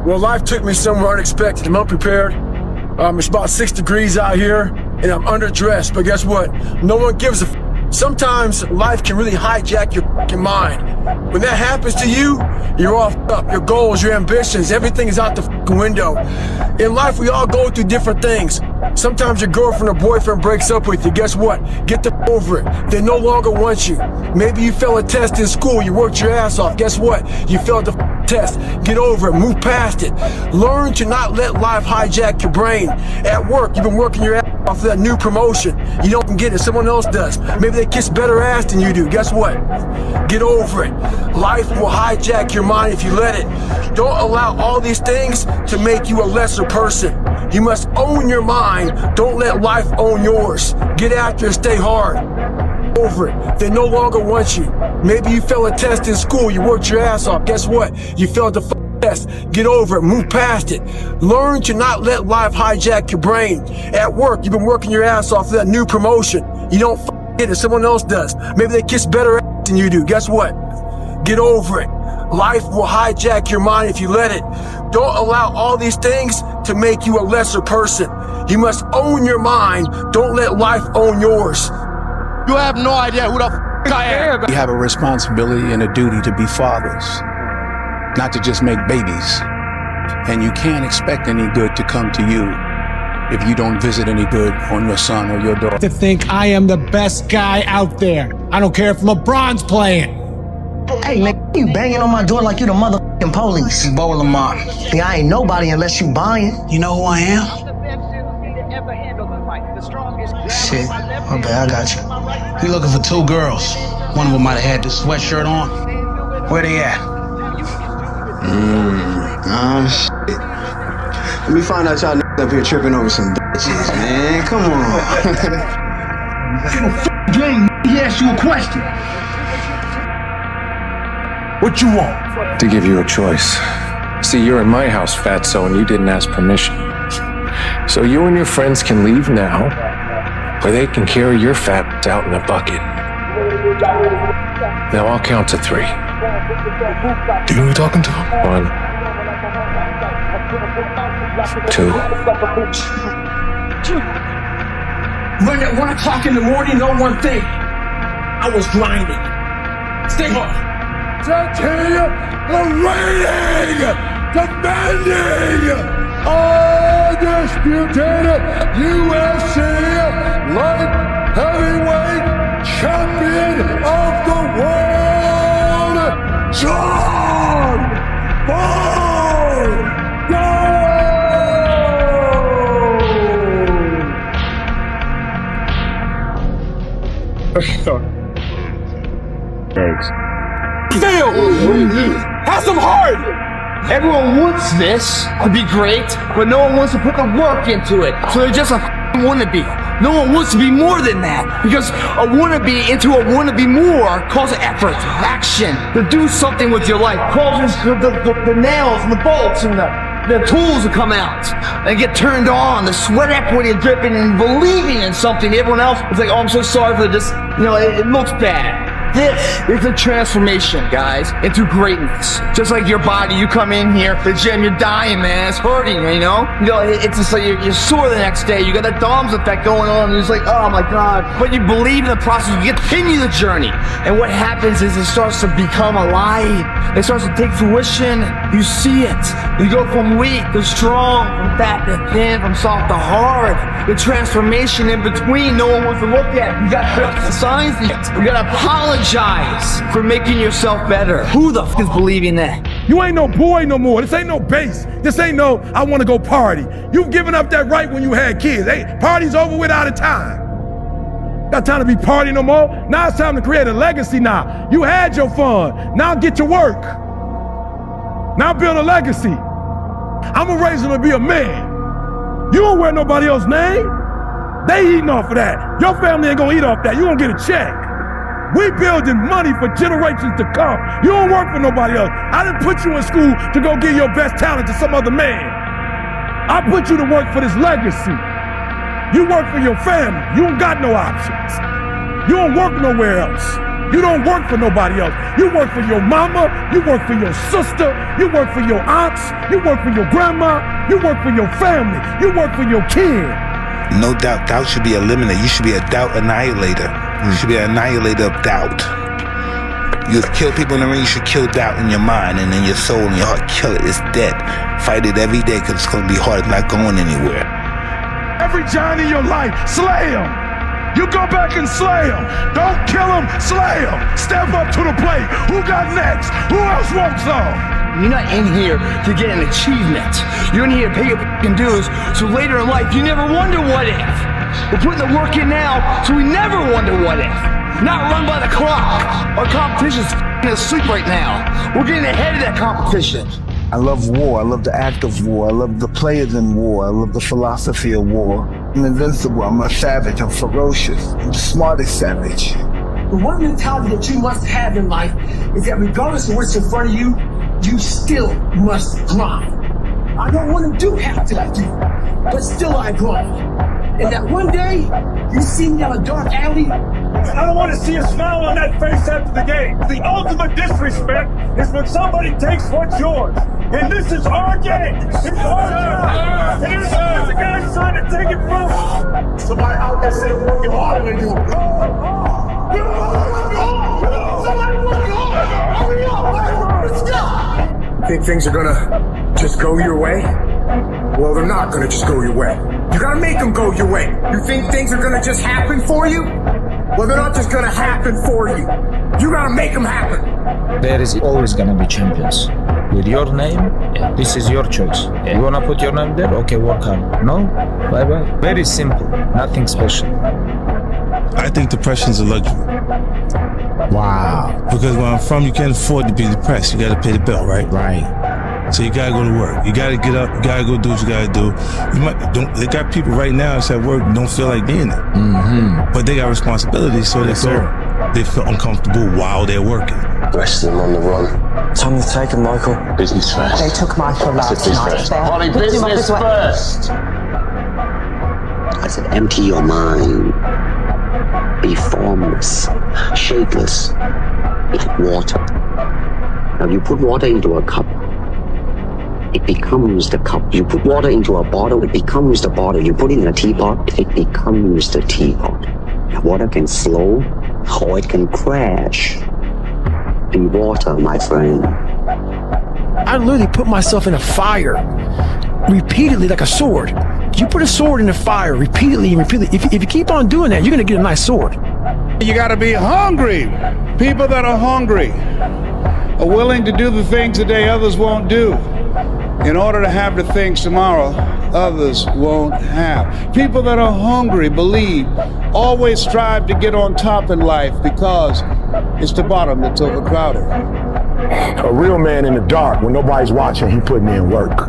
Well, life took me somewhere unexpected. I'm unprepared. It's about 6 degrees out here, and I'm underdressed. But guess what? No one gives a f. Sometimes life can really hijack your f***ing mind. When that happens to you, you're all f***ed up. Your goals, your ambitions, everything is out the f***ing window. In life, we all go through different things. Sometimes your girlfriend or boyfriend breaks up with you. Guess what? Get the f*** over it. They no longer want you. Maybe you failed a test in school. You worked your ass off. Guess what? You failed the f***ing test. Get over it. Move past it. Learn to not let life hijack your brain. At work, you've been working your ass off for that new promotion. You don't get it. Someone else does. Maybe they kiss better ass than you do. Guess what? Get over it. Life will hijack your mind if you let it. Don't allow all these things to make you a lesser person. You must own your mind. Don't let life own yours. Get after it. Stay hard. Over it. They no longer want you. Maybe you failed a test in school. You worked your ass off. Guess what? You failed the test. Get over it. Move past it. Learn to not let life hijack your brain. At work, you've been working your ass off for that new promotion. You don't get it. Someone else does. Maybe they kiss better ass than you do. Guess what? Get over it. Life will hijack your mind if you let it. Don't allow all these things to make you a lesser person. You must own your mind. Don't let life own yours. You have no idea who the f*** I am. We have a responsibility and a duty to be fathers, not to just make babies. And you can't expect any good to come to you if you don't visit any good on your son or your daughter. To think I am the best guy out there. I don't care if LeBron's playing. Hey, nigga, you banging on my door like you the motherfucking police. Bo Lamont. Yeah, I ain't nobody unless you buying. You know who I am? Shit, my bad, I got you. We looking for 2 girls. One of them might have had this sweatshirt on. Where they at? Shit. Let me find out y'all niggas up here tripping over some bitches, man. Come on. Game, he asked you a question. What you want? To give you a choice. See, you're in my house, fatso, and you didn't ask permission. So you and your friends can leave now, or they can carry your fat out in a bucket. Now I'll count to 3. Do you know who you're talking to? 1, 2. When at 1 o'clock in the morning, know one thing. I was grinding. Stay hard. Awaiting, demanding, undisputed UFC light heavyweight champion of the world, John Boy. Thanks. Fail! Have some heart! Everyone wants this to be great, but no one wants to put the work into it. So they're just a wannabe. No one wants to be more than that, because a wannabe into a wannabe more calls effort, action, to do something with your life, calls the nails and the bolts and the tools to come out and get turned on, the sweat equity dripping and believing in something. Everyone else is like, oh, I'm so sorry for this, it looks bad. This is a transformation, guys, into greatness. Just like your body, you come in here, the gym, you're dying, man, it's hurting, it's just like you're sore the next day, you got that DOMS effect going on, and it's like, oh my God. But you believe in the process, you continue the journey. And what happens is it starts to become alive. It starts to take fruition. You see it. You go from weak to strong, from fat to thin, from soft to hard. The transformation in between, no one wants to look at. You got the signs, you got to apologize for making yourself better. Who the f is believing that? You ain't no boy no more. This ain't no base. This ain't no, I want to go party. You've given up that right when you had kids. Hey, party's over with out of time. Got time to be partying no more. Now it's time to create a legacy now. You had your fun. Now get to work. Now build a legacy. I'm gonna raise him to be a man. You don't wear nobody else's name. They eating off of that. Your family ain't gonna eat off that. You gonna get a check. We building money for generations to come. You don't work for nobody else. I didn't put you in school to go give your best talent to some other man. I put you to work for this legacy. You work for your family. You don't got no options. You don't work nowhere else. You don't work for nobody else. You work for your mama. You work for your sister. You work for your aunts. You work for your grandma. You work for your family. You work for your kid. No doubt, doubt should be eliminated. You should be a doubt annihilator. You should be an annihilator of doubt. You kill people in the ring, you should kill doubt in your mind and in your soul and your heart. Kill it, it's dead. Fight it every day because it's going to be hard, it's not going anywhere. Every giant in your life, slay him. You go back and slay him. Don't kill him, slay him. Step up to the plate. Who got next? Who else wants some? You're not in here to get an achievement. You're in here to pay your f***ing dues, so later in life you never wonder what if. We're putting the work in now, so we never wonder what if. Not run by the clock. Our competition's f***ing asleep right now. We're getting ahead of that competition. I love war. I love the act of war. I love the players in war. I love the philosophy of war. I'm invincible. I'm a savage. I'm ferocious. I'm the smartest savage. The one mentality that you must have in life is that regardless of what's in front of you, you still must grind. I don't want to do half that I do, but still I grind. And that one day, you see me down a dark alley. I don't want to see a smile on that face after the game. The ultimate disrespect is when somebody takes what's yours. And this is our game. It's our job. And it's the guys trying to take it from us. Somebody out there said working harder than you. Somebody working harder. Hurry up. Let's go. Think things are gonna just go your way? Well, they're not gonna just go your way. You gotta make them go your way. You think things are gonna just happen for you? Well, they're not just gonna happen for you. You gotta make them happen. There is always gonna be champions. With your name, this is your choice. You wanna put your name there? Okay, work hard. No? Bye-bye. Very simple. Nothing special. I think depression's a luxury. Wow. Because where I'm from, you can't afford to be depressed. You gotta pay the bill, right? Right. So you gotta go to work. You gotta get up. You gotta go do what you gotta do. They got people right now that's at work don't feel like being there. Mm-hmm. But they got responsibilities, so they feel uncomfortable while they're working. Rest of them on the run. Time to take them, Michael. Business first. They took Michael last night. Holly, business first. I said, empty your mind. Be formless, shapeless, like water. Now you put water into a cup, it becomes the cup. You put water into a bottle, it becomes the bottle. You put it in a teapot, it becomes the teapot. Now, water can flow or it can crash. Be water, my friend. I literally put myself in a fire repeatedly like a sword. You put a sword in the fire repeatedly and repeatedly. If you keep on doing that, you're gonna get a nice sword. You gotta be hungry. People that are hungry are willing to do the things today others won't do in order to have the things tomorrow others won't have. People that are hungry believe, always strive to get on top in life because it's the bottom that's overcrowded. A real man in the dark, when nobody's watching, he putting in work.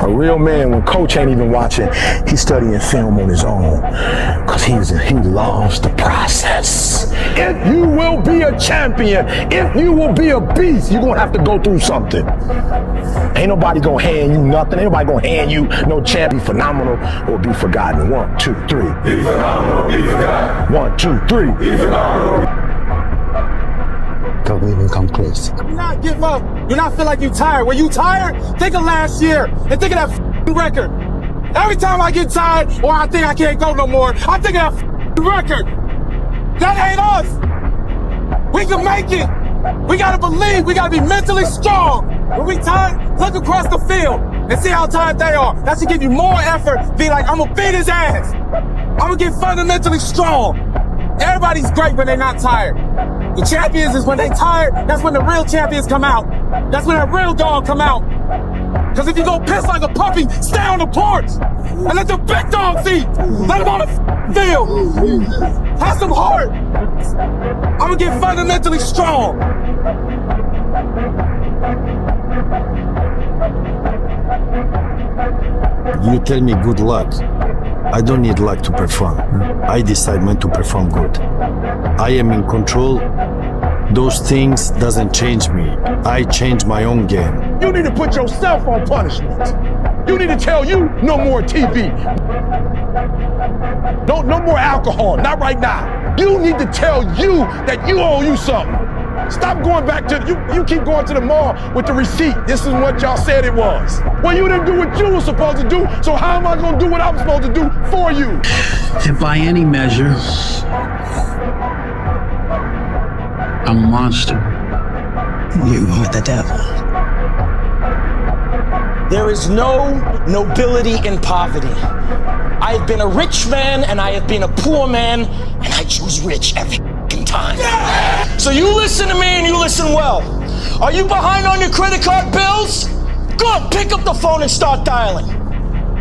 A real man, when coach ain't even watching, he's studying film on his own. Because he loves the process. If you will be a champion, if you will be a beast, you're going to have to go through something. Ain't nobody going to hand you nothing. Ain't nobody going to hand you no chance. Be phenomenal or be forgotten. 1, 2, 3. Be phenomenal, be forgotten. 1, 2, 3. Be phenomenal. Don't even come close. Do not give up. Do not feel like you're tired. When you tired, think of last year and think of that record. Every time I get tired or I think I can't go no more, I think of that record. That ain't us. We can make it. We gotta believe. We gotta be mentally strong. When we tired, look across the field and see how tired they are. That should give you more effort. Be like, I'm gonna beat his ass. I'm gonna get fundamentally strong. Everybody's great when they're not tired. The champions is when they tired, that's when the real champions come out. That's when that real dog come out. Cause if you go piss like a puppy, stay on the porch and let the big dogs eat. Let them on the field. Have some heart. I'm gonna get fundamentally strong. You tell me good luck. I don't need luck to perform. I decide when to perform good. I am in control. Those things doesn't change me. I change my own game. You need to put yourself on punishment. You need to tell you no more TV. No more alcohol, not right now. You need to tell you that you owe you something. Stop going back to, you keep going to the mall with the receipt. This is what y'all said it was. Well, you didn't do what you were supposed to do, so how am I gonna do what I'm supposed to do for you? If by any measure, I'm a monster, you are the devil. There is no nobility in poverty. I have been a rich man and I have been a poor man, and I choose rich every time. So you listen to me and you listen well. Are you behind on your credit card bills? Good, pick up the phone and start dialing.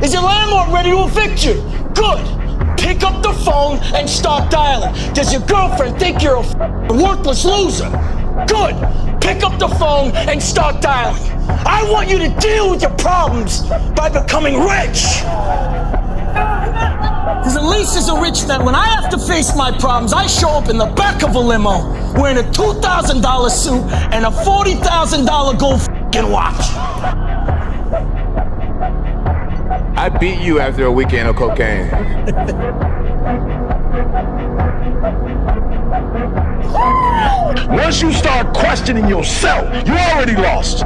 Is your landlord ready to evict you? Good, pick up the phone and start dialing. Does your girlfriend think you're a worthless loser? Good, pick up the phone and start dialing. I want you to deal with your problems by becoming rich. Because at least as a rich man, when I have to face my problems, I show up in the back of a limo wearing a $2,000 suit and a $40,000 gold f***ing watch. I beat you after a weekend of cocaine. Once you start questioning yourself, you already lost.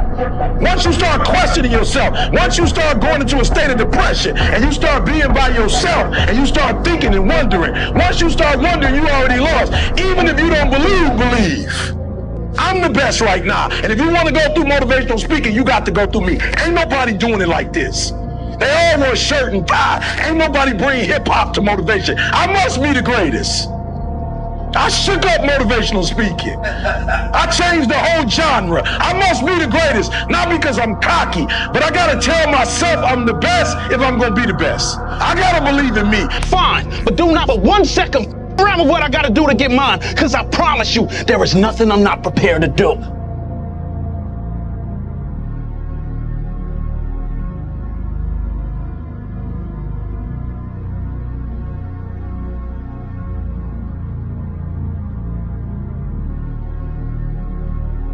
Once you start questioning yourself, once you start going into a state of depression and you start being by yourself and you start thinking and wondering, once you start wondering, you already lost. Even if you don't believe. I'm the best right now. And if you want to go through motivational speaking, you got to go through me. Ain't nobody doing it like this. They all wear a shirt and tie. Ain't nobody bring hip hop to motivation. I must be the greatest. I shook up motivational speaking. I changed the whole genre. I must be the greatest, not because I'm cocky, but I gotta tell myself I'm the best if I'm gonna be the best. I gotta believe in me. Fine, but do not for 1 second around with what I gotta do to get mine, because I promise you, there is nothing I'm not prepared to do.